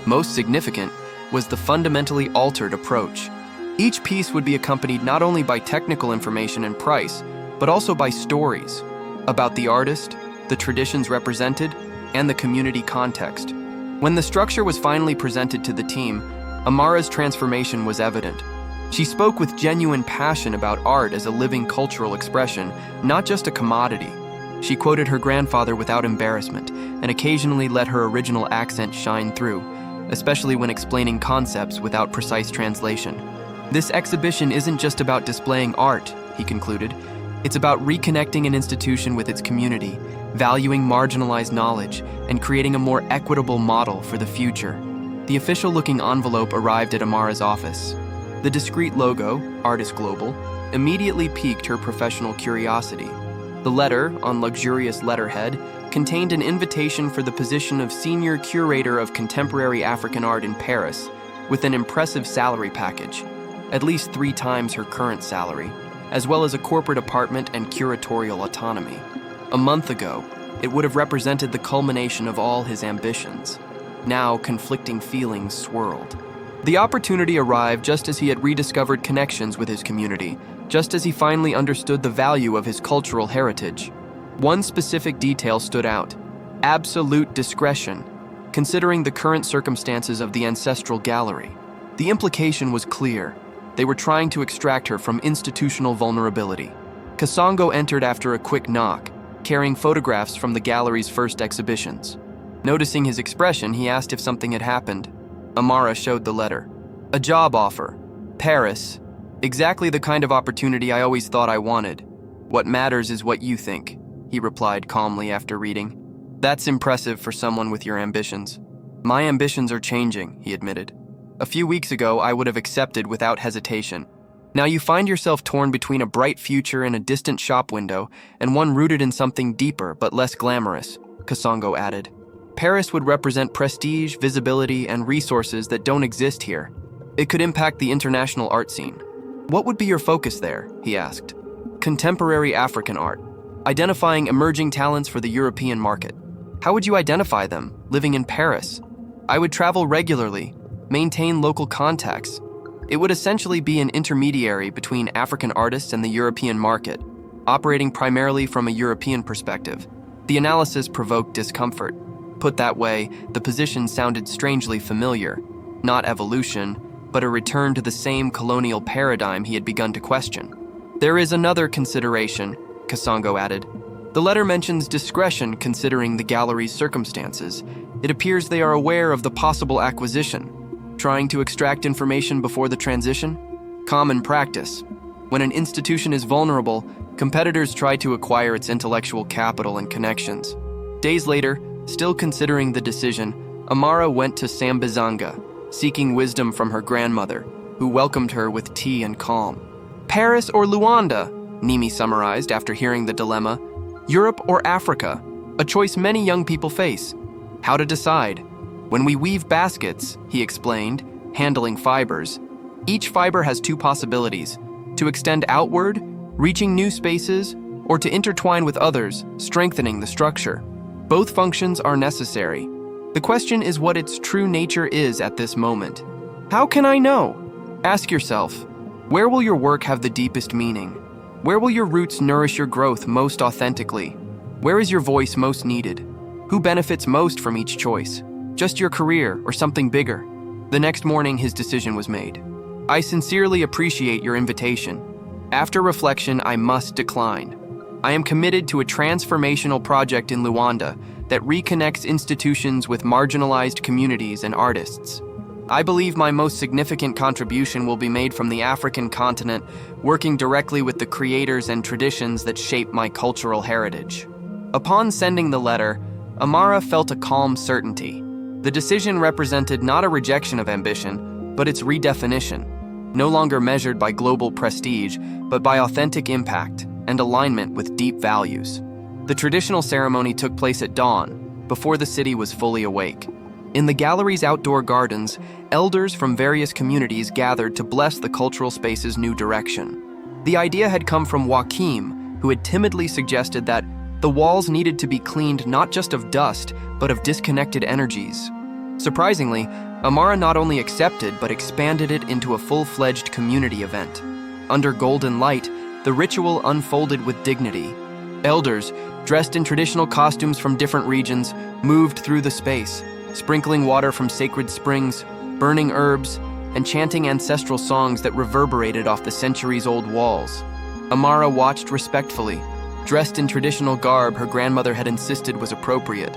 Most significant was the fundamentally altered approach. Each piece would be accompanied not only by technical information and price, but also by stories about the artist, the traditions represented, and the community context. When the structure was finally presented to the team, Amara's transformation was evident. She spoke with genuine passion about art as a living cultural expression, not just a commodity. She quoted her grandfather without embarrassment, and occasionally let her original accent shine through, especially when explaining concepts without precise translation. "This exhibition isn't just about displaying art," he concluded. "It's about reconnecting an institution with its community, valuing marginalized knowledge, and creating a more equitable model for the future." The official-looking envelope arrived at Amara's office. The discreet logo, Artist Global, immediately piqued her professional curiosity. The letter, on luxurious letterhead, contained an invitation for the position of Senior Curator of Contemporary African Art in Paris, with an impressive salary package, at least 3 times her current salary, as well as a corporate apartment and curatorial autonomy. A month ago, it would have represented the culmination of all his ambitions. Now, conflicting feelings swirled. The opportunity arrived just as he had rediscovered connections with his community, just as he finally understood the value of his cultural heritage. One specific detail stood out: absolute discretion, considering the current circumstances of the ancestral gallery. The implication was clear. They were trying to extract her from institutional vulnerability. Kasongo entered after a quick knock, carrying photographs from the gallery's first exhibitions. Noticing his expression, he asked if something had happened. Amara showed the letter. A job offer. Paris. Exactly the kind of opportunity I always thought I wanted. What matters is what you think, he replied calmly after reading. That's impressive for someone with your ambitions. My ambitions are changing, he admitted. A few weeks ago, I would have accepted without hesitation. Now you find yourself torn between a bright future in a distant shop window and one rooted in something deeper but less glamorous, Kasongo added. Paris would represent prestige, visibility, and resources that don't exist here. It could impact the international art scene. What would be your focus there? He asked. Contemporary African art, identifying emerging talents for the European market. How would you identify them, living in Paris? I would travel regularly, maintain local contacts. It would essentially be an intermediary between African artists and the European market, operating primarily from a European perspective. The analysis provoked discomfort. Put that way, the position sounded strangely familiar. Not evolution, but a return to the same colonial paradigm he had begun to question. There is another consideration, Kasongo added. The letter mentions discretion considering the gallery's circumstances. It appears they are aware of the possible acquisition. Trying to extract information before the transition? Common practice. When an institution is vulnerable, competitors try to acquire its intellectual capital and connections. Days later, still considering the decision, Amara went to Sambizanga, seeking wisdom from her grandmother, who welcomed her with tea and calm. Paris or Luanda, Nimi summarized after hearing the dilemma. Europe or Africa, a choice many young people face. How to decide? When we weave baskets, he explained, handling fibers, each fiber has 2 possibilities: to extend outward, reaching new spaces, or to intertwine with others, strengthening the structure. Both functions are necessary. The question is what its true nature is at this moment. How can I know? Ask yourself, where will your work have the deepest meaning? Where will your roots nourish your growth most authentically? Where is your voice most needed? Who benefits most from each choice? Just your career or something bigger? The next morning, his decision was made. I sincerely appreciate your invitation. After reflection, I must decline. I am committed to a transformational project in Luanda that reconnects institutions with marginalized communities and artists. I believe my most significant contribution will be made from the African continent, working directly with the creators and traditions that shape my cultural heritage. Upon sending the letter, Amara felt a calm certainty. The decision represented not a rejection of ambition, but its redefinition, no longer measured by global prestige, but by authentic impact and alignment with deep values. The traditional ceremony took place at dawn, before the city was fully awake. In the gallery's outdoor gardens, elders from various communities gathered to bless the cultural space's new direction. The idea had come from Joachim, who had timidly suggested that the walls needed to be cleaned not just of dust, but of disconnected energies. Surprisingly, Amara not only accepted but expanded it into a full-fledged community event. Under golden light, the ritual unfolded with dignity. Elders, dressed in traditional costumes from different regions, moved through the space, sprinkling water from sacred springs, burning herbs, and chanting ancestral songs that reverberated off the centuries-old walls. Amara watched respectfully, dressed in traditional garb her grandmother had insisted was appropriate,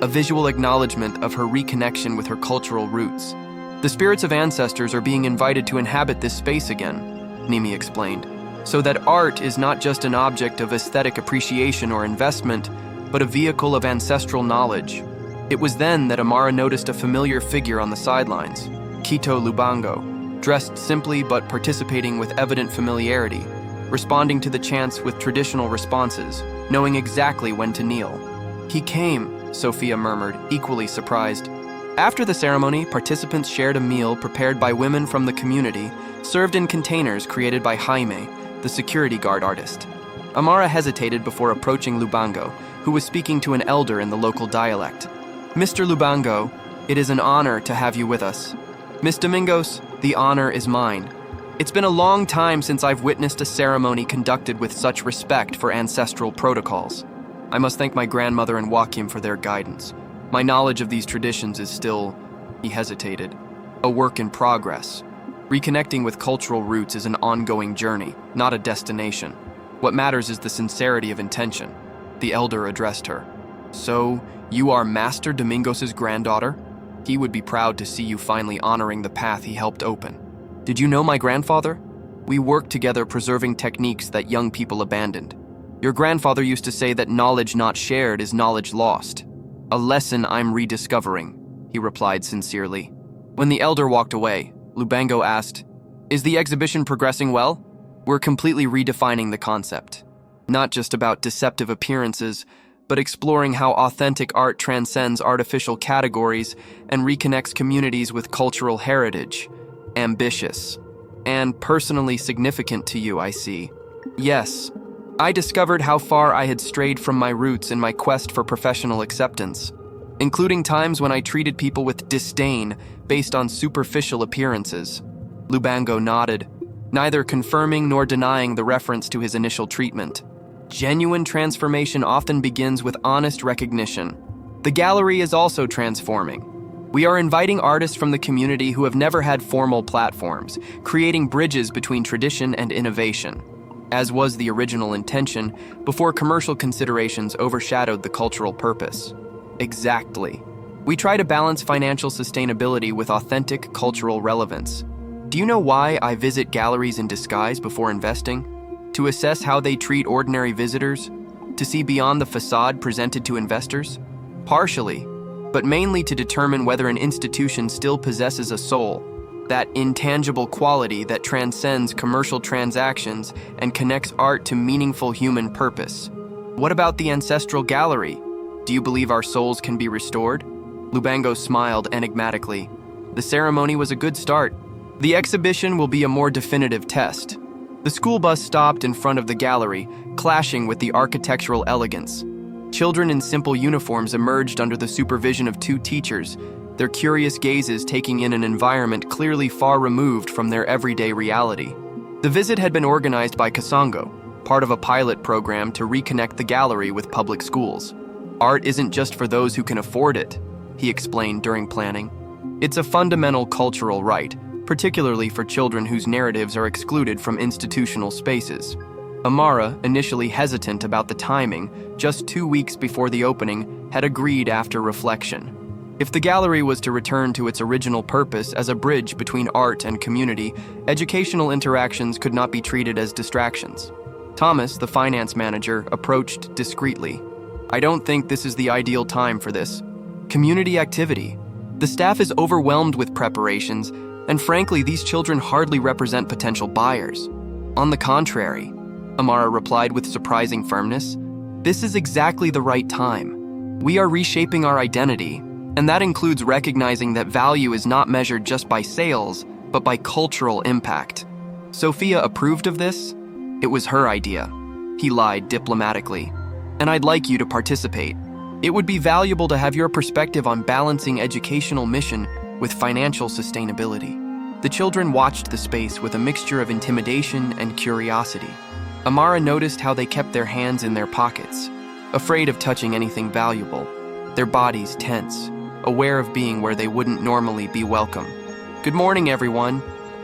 a visual acknowledgement of her reconnection with her cultural roots. The spirits of ancestors are being invited to inhabit this space again, Nimi explained, so that art is not just an object of aesthetic appreciation or investment, but a vehicle of ancestral knowledge. It was then that Amara noticed a familiar figure on the sidelines, Kito Lubango, dressed simply but participating with evident familiarity, responding to the chants with traditional responses. knowing exactly when to kneel. "He came," Sophia murmured, equally surprised. After the ceremony, participants shared a meal prepared by women from the community, served in containers created by Jaime, the security guard artist. Amara hesitated before approaching Lubango, who was speaking to an elder in the local dialect. "Mr. Lubango, it is an honor to have you with us." "Miss Domingos, the honor is mine. It's been a long time since I've witnessed a ceremony conducted with such respect for ancestral protocols. I must thank my grandmother and Joaquim for their guidance. My knowledge of these traditions is still," he hesitated, "a work in progress. Reconnecting with cultural roots is an ongoing journey, not a destination. What matters is the sincerity of intention." The elder addressed her. "So, you are Master Domingos' granddaughter? He would be proud to see you finally honoring the path he helped open. Did you know my grandfather? We worked together preserving techniques that young people abandoned. Your grandfather used to say that knowledge not shared is knowledge lost. A lesson I'm rediscovering," he replied sincerely. When the elder walked away, Lubango asked, "Is the exhibition progressing well? We're completely redefining the concept. Not just about deceptive appearances, but exploring how authentic art transcends artificial categories and reconnects communities with cultural heritage. Ambitious. And personally significant to you, I see." "Yes. I discovered how far I had strayed from my roots in my quest for professional acceptance, including times when I treated people with disdain based on superficial appearances." Lubango nodded, neither confirming nor denying the reference to his initial treatment. Genuine transformation often begins with honest recognition. The gallery is also transforming. We are inviting artists from the community who have never had formal platforms, creating bridges between tradition and innovation, as was the original intention before commercial considerations overshadowed the cultural purpose. Exactly. We try to balance financial sustainability with authentic cultural relevance. Do you know why I visit galleries in disguise before investing? To assess how they treat ordinary visitors? To see beyond the facade presented to investors? Partially, but mainly to determine whether an institution still possesses a soul, that intangible quality that transcends commercial transactions and connects art to meaningful human purpose. What about the ancestral gallery? Do you believe our souls can be restored? Lubango smiled enigmatically. The ceremony was a good start. The exhibition will be a more definitive test. The school bus stopped in front of the gallery, clashing with the architectural elegance. Children in simple uniforms emerged under the supervision of two teachers, their curious gazes taking in an environment clearly far removed from their everyday reality. The visit had been organized by Kasongo, part of a pilot program to reconnect the gallery with public schools. "Art isn't just for those who can afford it," he explained during planning. "It's a fundamental cultural right, particularly for children whose narratives are excluded from institutional spaces." Amara, initially hesitant about the timing, just 2 weeks before the opening, had agreed after reflection. If the gallery was to return to its original purpose as a bridge between art and community, educational interactions could not be treated as distractions. Thomas, the finance manager, approached discreetly. "I don't think this is the ideal time for this. Community activity. The staff is overwhelmed with preparations, and frankly, these children hardly represent potential buyers." "On the contrary," Amara replied with surprising firmness, "this is exactly the right time. We are reshaping our identity, and that includes recognizing that value is not measured just by sales, but by cultural impact." Sophia approved of this. It was her idea. He lied diplomatically. "And I'd like you to participate. It would be valuable to have your perspective on balancing educational mission with financial sustainability." The children watched the space with a mixture of intimidation and curiosity. Amara noticed how they kept their hands in their pockets, afraid of touching anything valuable, their bodies tense, aware of being where they wouldn't normally be welcome. "Good morning, everyone,"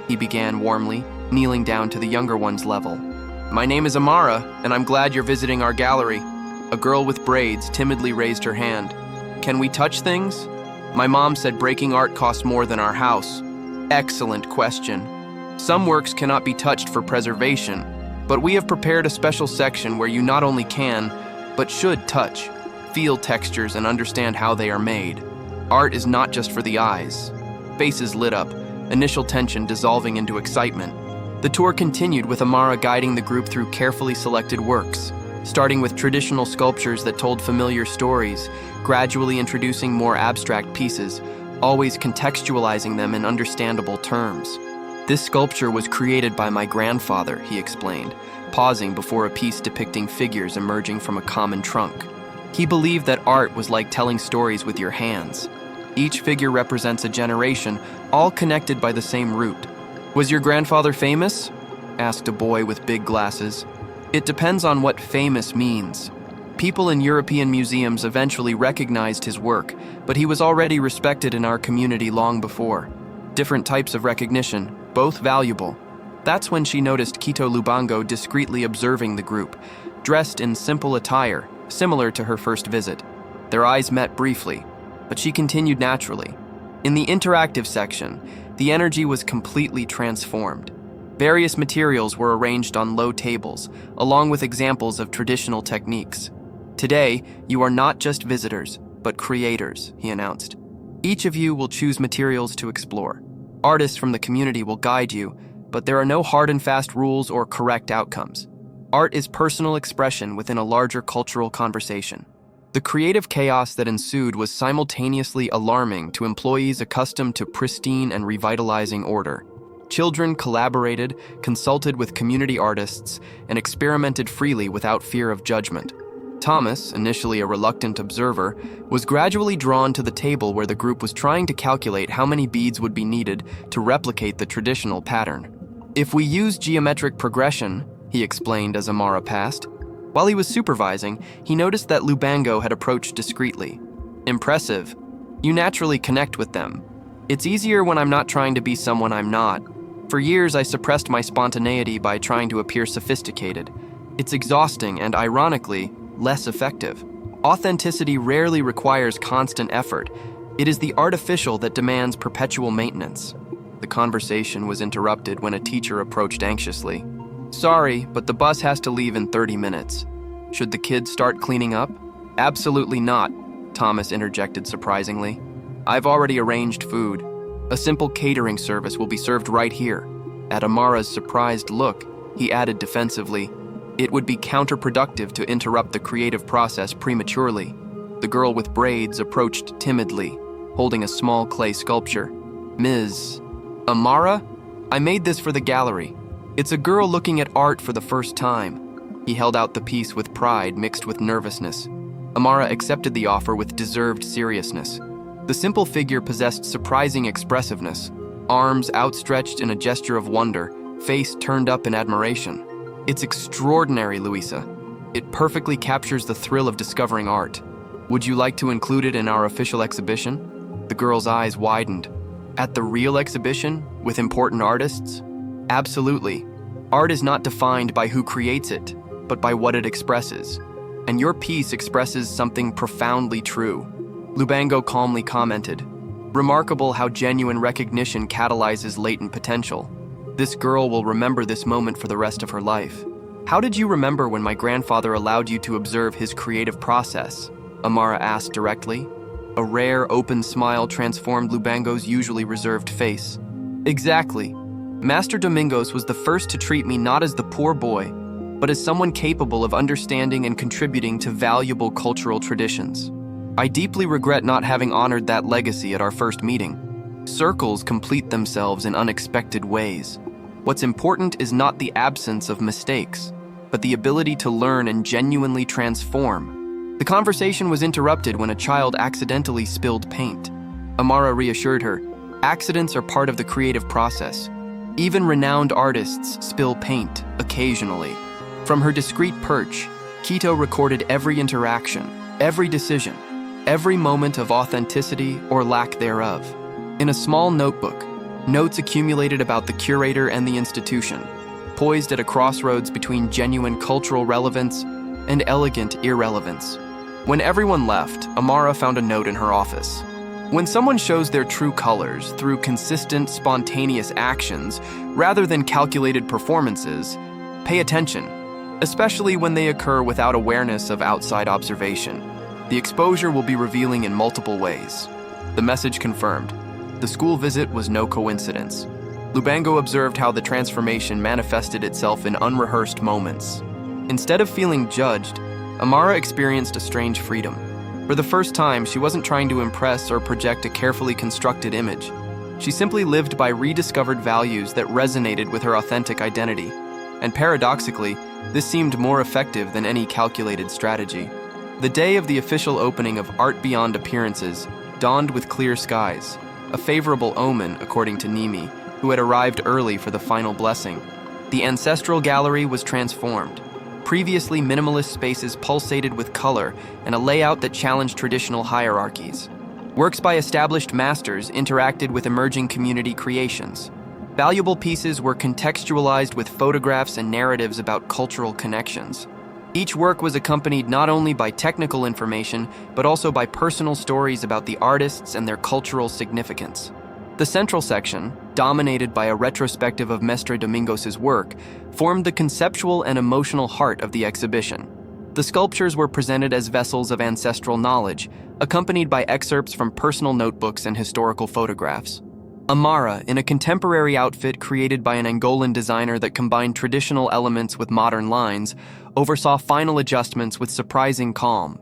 he began warmly, kneeling down to the younger one's level. "My name is Amara, and I'm glad you're visiting our gallery." A girl with braids timidly raised her hand. "Can we touch things? My mom said breaking art costs more than our house." Excellent question. Some works cannot be touched for preservation, but we have prepared a special section where you not only can, but should touch, feel textures, and understand how they are made. Art is not just for the eyes. Faces lit up, initial tension dissolving into excitement. The tour continued with Amara guiding the group through carefully selected works. starting with traditional sculptures that told familiar stories, gradually introducing more abstract pieces, always contextualizing them in understandable terms. This sculpture was created by my grandfather, he explained, pausing before a piece depicting figures emerging from a common trunk. He believed that art was like telling stories with your hands. Each figure represents a generation, all connected by the same root. "Was your grandfather famous?" asked a boy with big glasses. "It depends on what famous means. People in European museums eventually recognized his work, but he was already respected in our community long before. Different types of recognition, both valuable." That's when she noticed Quito Lubango discreetly observing the group, dressed in simple attire, similar to her first visit. Their eyes met briefly, but she continued naturally. In the interactive section, the energy was completely transformed. Various materials were arranged on low tables, along with examples of traditional techniques. "Today, you are not just visitors, but creators," he announced. "Each of you will choose materials to explore. Artists from the community will guide you, but there are no hard and fast rules or correct outcomes. Art is personal expression within a larger cultural conversation." The creative chaos that ensued was simultaneously alarming to employees accustomed to pristine and revitalizing order. Children collaborated, consulted with community artists, and experimented freely without fear of judgment. Thomas, initially a reluctant observer, was gradually drawn to the table where the group was trying to calculate how many beads would be needed to replicate the traditional pattern. "If we use geometric progression," he explained as Amara passed. While he was supervising, he noticed that Lubango had approached discreetly. "Impressive. You naturally connect with them. It's easier when I'm not trying to be someone I'm not. For years, I suppressed my spontaneity by trying to appear sophisticated. It's exhausting and, ironically, less effective. Authenticity rarely requires constant effort. It is the artificial that demands perpetual maintenance." The conversation was interrupted when a teacher approached anxiously. "Sorry, but the bus has to leave in 30 minutes. Should the kids start cleaning up?" "Absolutely not," Thomas interjected surprisingly. "I've already arranged food. A simple catering service will be served right here." At Amara's surprised look, he added defensively, "It would be counterproductive to interrupt the creative process prematurely." The girl with braids approached timidly, holding a small clay sculpture. "Ms. Amara? I made this for the gallery. It's a girl looking at art for the first time." He held out the piece with pride mixed with nervousness. Amara accepted the offer with deserved seriousness. The simple figure possessed surprising expressiveness, arms outstretched in a gesture of wonder, face turned up in admiration. "It's extraordinary, Luisa. It perfectly captures the thrill of discovering art. Would you like to include it in our official exhibition?" The girl's eyes widened. "At the real exhibition, with important artists?" "Absolutely. Art is not defined by who creates it, but by what it expresses. And your piece expresses something profoundly true." Lubango calmly commented, "Remarkable how genuine recognition catalyzes latent potential. This girl will remember this moment for the rest of her life." "How did you remember when my grandfather allowed you to observe his creative process?" Amara asked directly. A rare, open smile transformed Lubango's usually reserved face. "Exactly. Master Domingos was the first to treat me not as the poor boy, but as someone capable of understanding and contributing to valuable cultural traditions. I deeply regret not having honored that legacy at our first meeting. Circles complete themselves in unexpected ways. What's important is not the absence of mistakes, but the ability to learn and genuinely transform." The conversation was interrupted when a child accidentally spilled paint. Amara reassured her, "Accidents are part of the creative process. Even renowned artists spill paint, occasionally." From her discreet perch, Quito recorded every interaction, every decision, every moment of authenticity or lack thereof. In a small notebook, notes accumulated about the curator and the institution, poised at a crossroads between genuine cultural relevance and elegant irrelevance. When everyone left, Amara found a note in her office. "When someone shows their true colors through consistent, spontaneous actions rather than calculated performances, pay attention, especially when they occur without awareness of outside observation. The exposure will be revealing in multiple ways." The message confirmed. The school visit was no coincidence. Lubango observed how the transformation manifested itself in unrehearsed moments. Instead of feeling judged, Amara experienced a strange freedom. For the first time, she wasn't trying to impress or project a carefully constructed image. She simply lived by rediscovered values that resonated with her authentic identity. And paradoxically, this seemed more effective than any calculated strategy. The day of the official opening of Art Beyond Appearances dawned with clear skies, a favorable omen, according to Nimi, who had arrived early for the final blessing. The ancestral gallery was transformed. Previously minimalist spaces pulsated with color and a layout that challenged traditional hierarchies. Works by established masters interacted with emerging community creations. Valuable pieces were contextualized with photographs and narratives about cultural connections. Each work was accompanied not only by technical information, but also by personal stories about the artists and their cultural significance. The central section, dominated by a retrospective of Mestre Domingos's work, formed the conceptual and emotional heart of the exhibition. The sculptures were presented as vessels of ancestral knowledge, accompanied by excerpts from personal notebooks and historical photographs. Amara, in a contemporary outfit created by an Angolan designer that combined traditional elements with modern lines, oversaw final adjustments with surprising calm.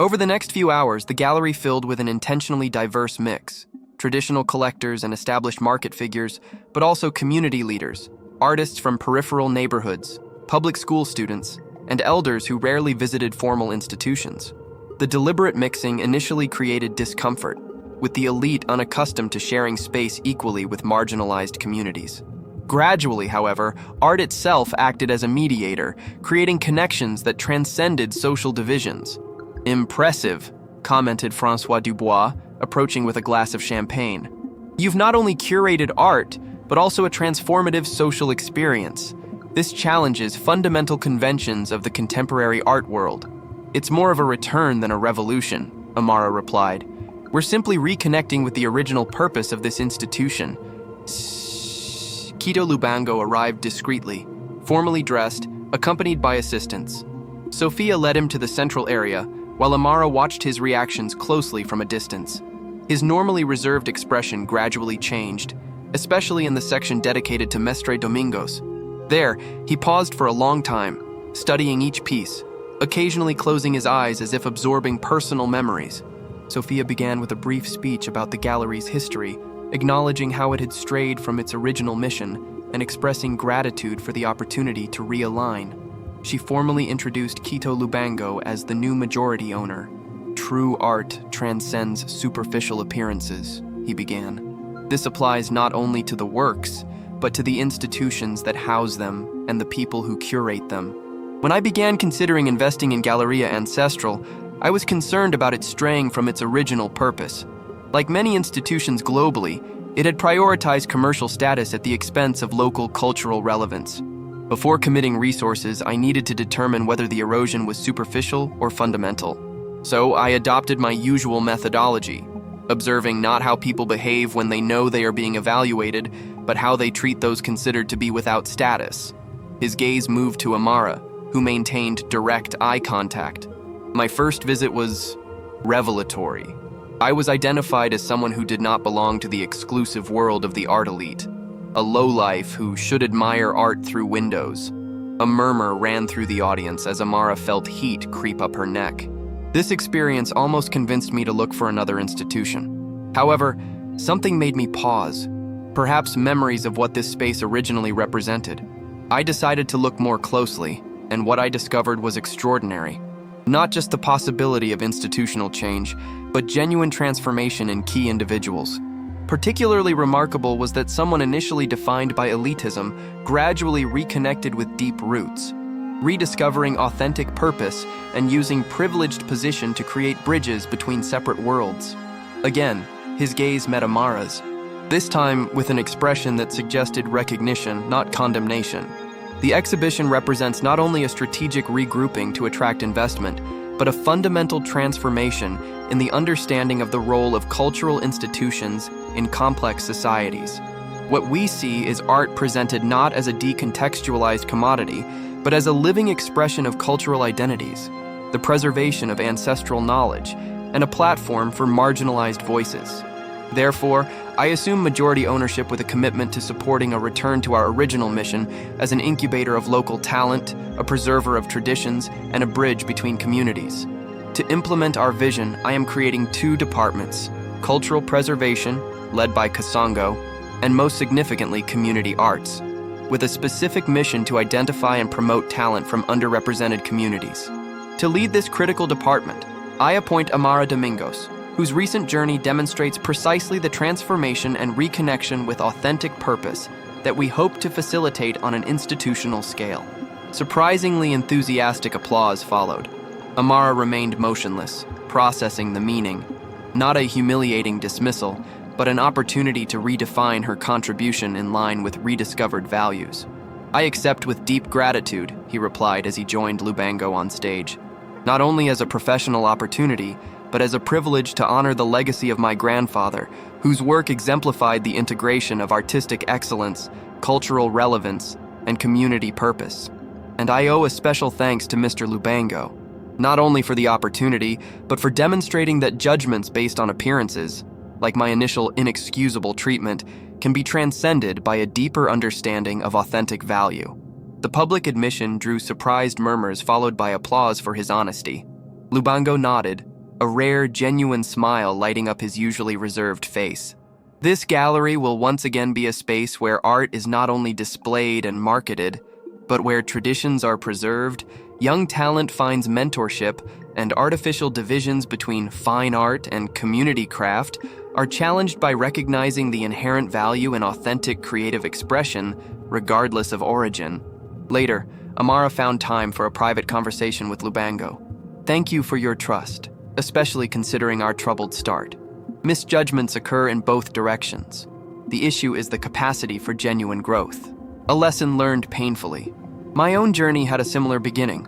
Over the next few hours, the gallery filled with an intentionally diverse mix. Traditional collectors and established market figures, but also community leaders, artists from peripheral neighborhoods, public school students, and elders who rarely visited formal institutions. The deliberate mixing initially created discomfort, with the elite unaccustomed to sharing space equally with marginalized communities. Gradually, however, art itself acted as a mediator, creating connections that transcended social divisions. "Impressive," commented François Dubois, approaching with a glass of champagne. "You've not only curated art, but also a transformative social experience. This challenges fundamental conventions of the contemporary art world." "It's more of a return than a revolution," Amara replied. "We're simply reconnecting with the original purpose of this institution." Quito Lubango arrived discreetly, formally dressed, accompanied by assistants. Sophia led him to the central area, while Amara watched his reactions closely from a distance. His normally reserved expression gradually changed, especially in the section dedicated to Mestre Domingos. There, he paused for a long time, studying each piece, occasionally closing his eyes as if absorbing personal memories. Sophia began with a brief speech about the gallery's history, acknowledging how it had strayed from its original mission and expressing gratitude for the opportunity to realign. She formally introduced Quito Lubango as the new majority owner. "True art transcends superficial appearances," he began. "This applies not only to the works, but to the institutions that house them and the people who curate them. When I began considering investing in Galleria Ancestral, I was concerned about it straying from its original purpose. Like many institutions globally, it had prioritized commercial status at the expense of local cultural relevance. Before committing resources, I needed to determine whether the erosion was superficial or fundamental. So I adopted my usual methodology, observing not how people behave when they know they are being evaluated, but how they treat those considered to be without status." His gaze moved to Amara, who maintained direct eye contact. "My first visit was revelatory. I was identified as someone who did not belong to the exclusive world of the art elite, a lowlife who should admire art through windows." A murmur ran through the audience as Amara felt heat creep up her neck. This experience almost convinced me to look for another institution. However, something made me pause, perhaps memories of what this space originally represented. I decided to look more closely, and what I discovered was extraordinary. Not just the possibility of institutional change, but genuine transformation in key individuals. Particularly remarkable was that someone initially defined by elitism gradually reconnected with deep roots, rediscovering authentic purpose and using privileged position to create bridges between separate worlds. Again, his gaze met Amara's, this time with an expression that suggested recognition, not condemnation. The exhibition represents not only a strategic regrouping to attract investment, but a fundamental transformation in the understanding of the role of cultural institutions in complex societies. What we see is art presented not as a decontextualized commodity, but as a living expression of cultural identities, the preservation of ancestral knowledge, and a platform for marginalized voices. Therefore, I assume majority ownership with a commitment to supporting a return to our original mission as an incubator of local talent, a preserver of traditions, and a bridge between communities. To implement our vision, I am creating 2 departments: cultural preservation, led by Kasongo, and most significantly, community arts, with a specific mission to identify and promote talent from underrepresented communities. To lead this critical department, I appoint Amara Domingos, whose recent journey demonstrates precisely the transformation and reconnection with authentic purpose that we hope to facilitate on an institutional scale. Surprisingly enthusiastic applause followed. Amara remained motionless, processing the meaning, not a humiliating dismissal, but an opportunity to redefine her contribution in line with rediscovered values. "I accept with deep gratitude," he replied as he joined Lubango on stage, "not only as a professional opportunity, but as a privilege to honor the legacy of my grandfather, whose work exemplified the integration of artistic excellence, cultural relevance, and community purpose. And I owe a special thanks to Mr. Lubango, not only for the opportunity, but for demonstrating that judgments based on appearances, like my initial inexcusable treatment, can be transcended by a deeper understanding of authentic value." The public admission drew surprised murmurs followed by applause for his honesty. Lubango nodded, a rare, genuine smile lighting up his usually reserved face. "This gallery will once again be a space where art is not only displayed and marketed, but where traditions are preserved, young talent finds mentorship, and artificial divisions between fine art and community craft are challenged by recognizing the inherent value in authentic creative expression, regardless of origin." Later, Amara found time for a private conversation with Lubango. "Thank you for your trust, especially considering our troubled start. Misjudgments occur in both directions. The issue is the capacity for genuine growth. A lesson learned painfully. My own journey had a similar beginning.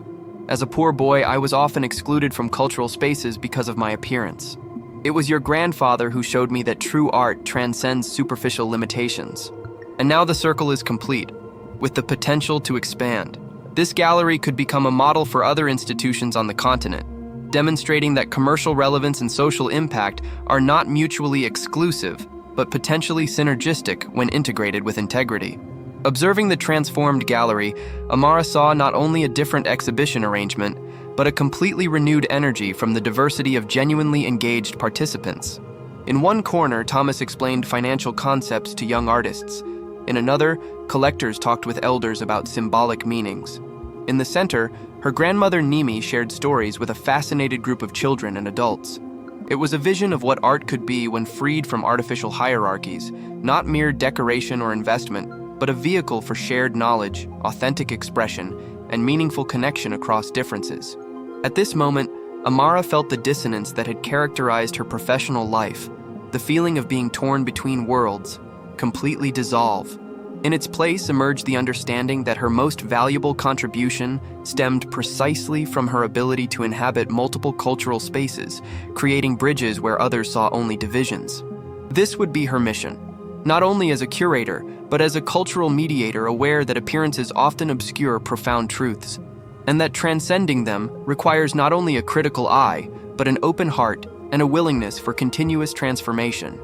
As a poor boy, I was often excluded from cultural spaces because of my appearance. It was your grandfather who showed me that true art transcends superficial limitations. And now the circle is complete, with the potential to expand. This gallery could become a model for other institutions on the continent, demonstrating that commercial relevance and social impact are not mutually exclusive, but potentially synergistic when integrated with integrity." Observing the transformed gallery, Amara saw not only a different exhibition arrangement, but a completely renewed energy from the diversity of genuinely engaged participants. In one corner, Thomas explained financial concepts to young artists. In another, collectors talked with elders about symbolic meanings. In the center, her grandmother Nimi shared stories with a fascinated group of children and adults. It was a vision of what art could be when freed from artificial hierarchies, not mere decoration or investment, but a vehicle for shared knowledge, authentic expression, and meaningful connection across differences. At this moment, Amara felt the dissonance that had characterized her professional life, the feeling of being torn between worlds, completely dissolve. In its place emerged the understanding that her most valuable contribution stemmed precisely from her ability to inhabit multiple cultural spaces, creating bridges where others saw only divisions. This would be her mission, not only as a curator, but as a cultural mediator aware that appearances often obscure profound truths, and that transcending them requires not only a critical eye, but an open heart and a willingness for continuous transformation.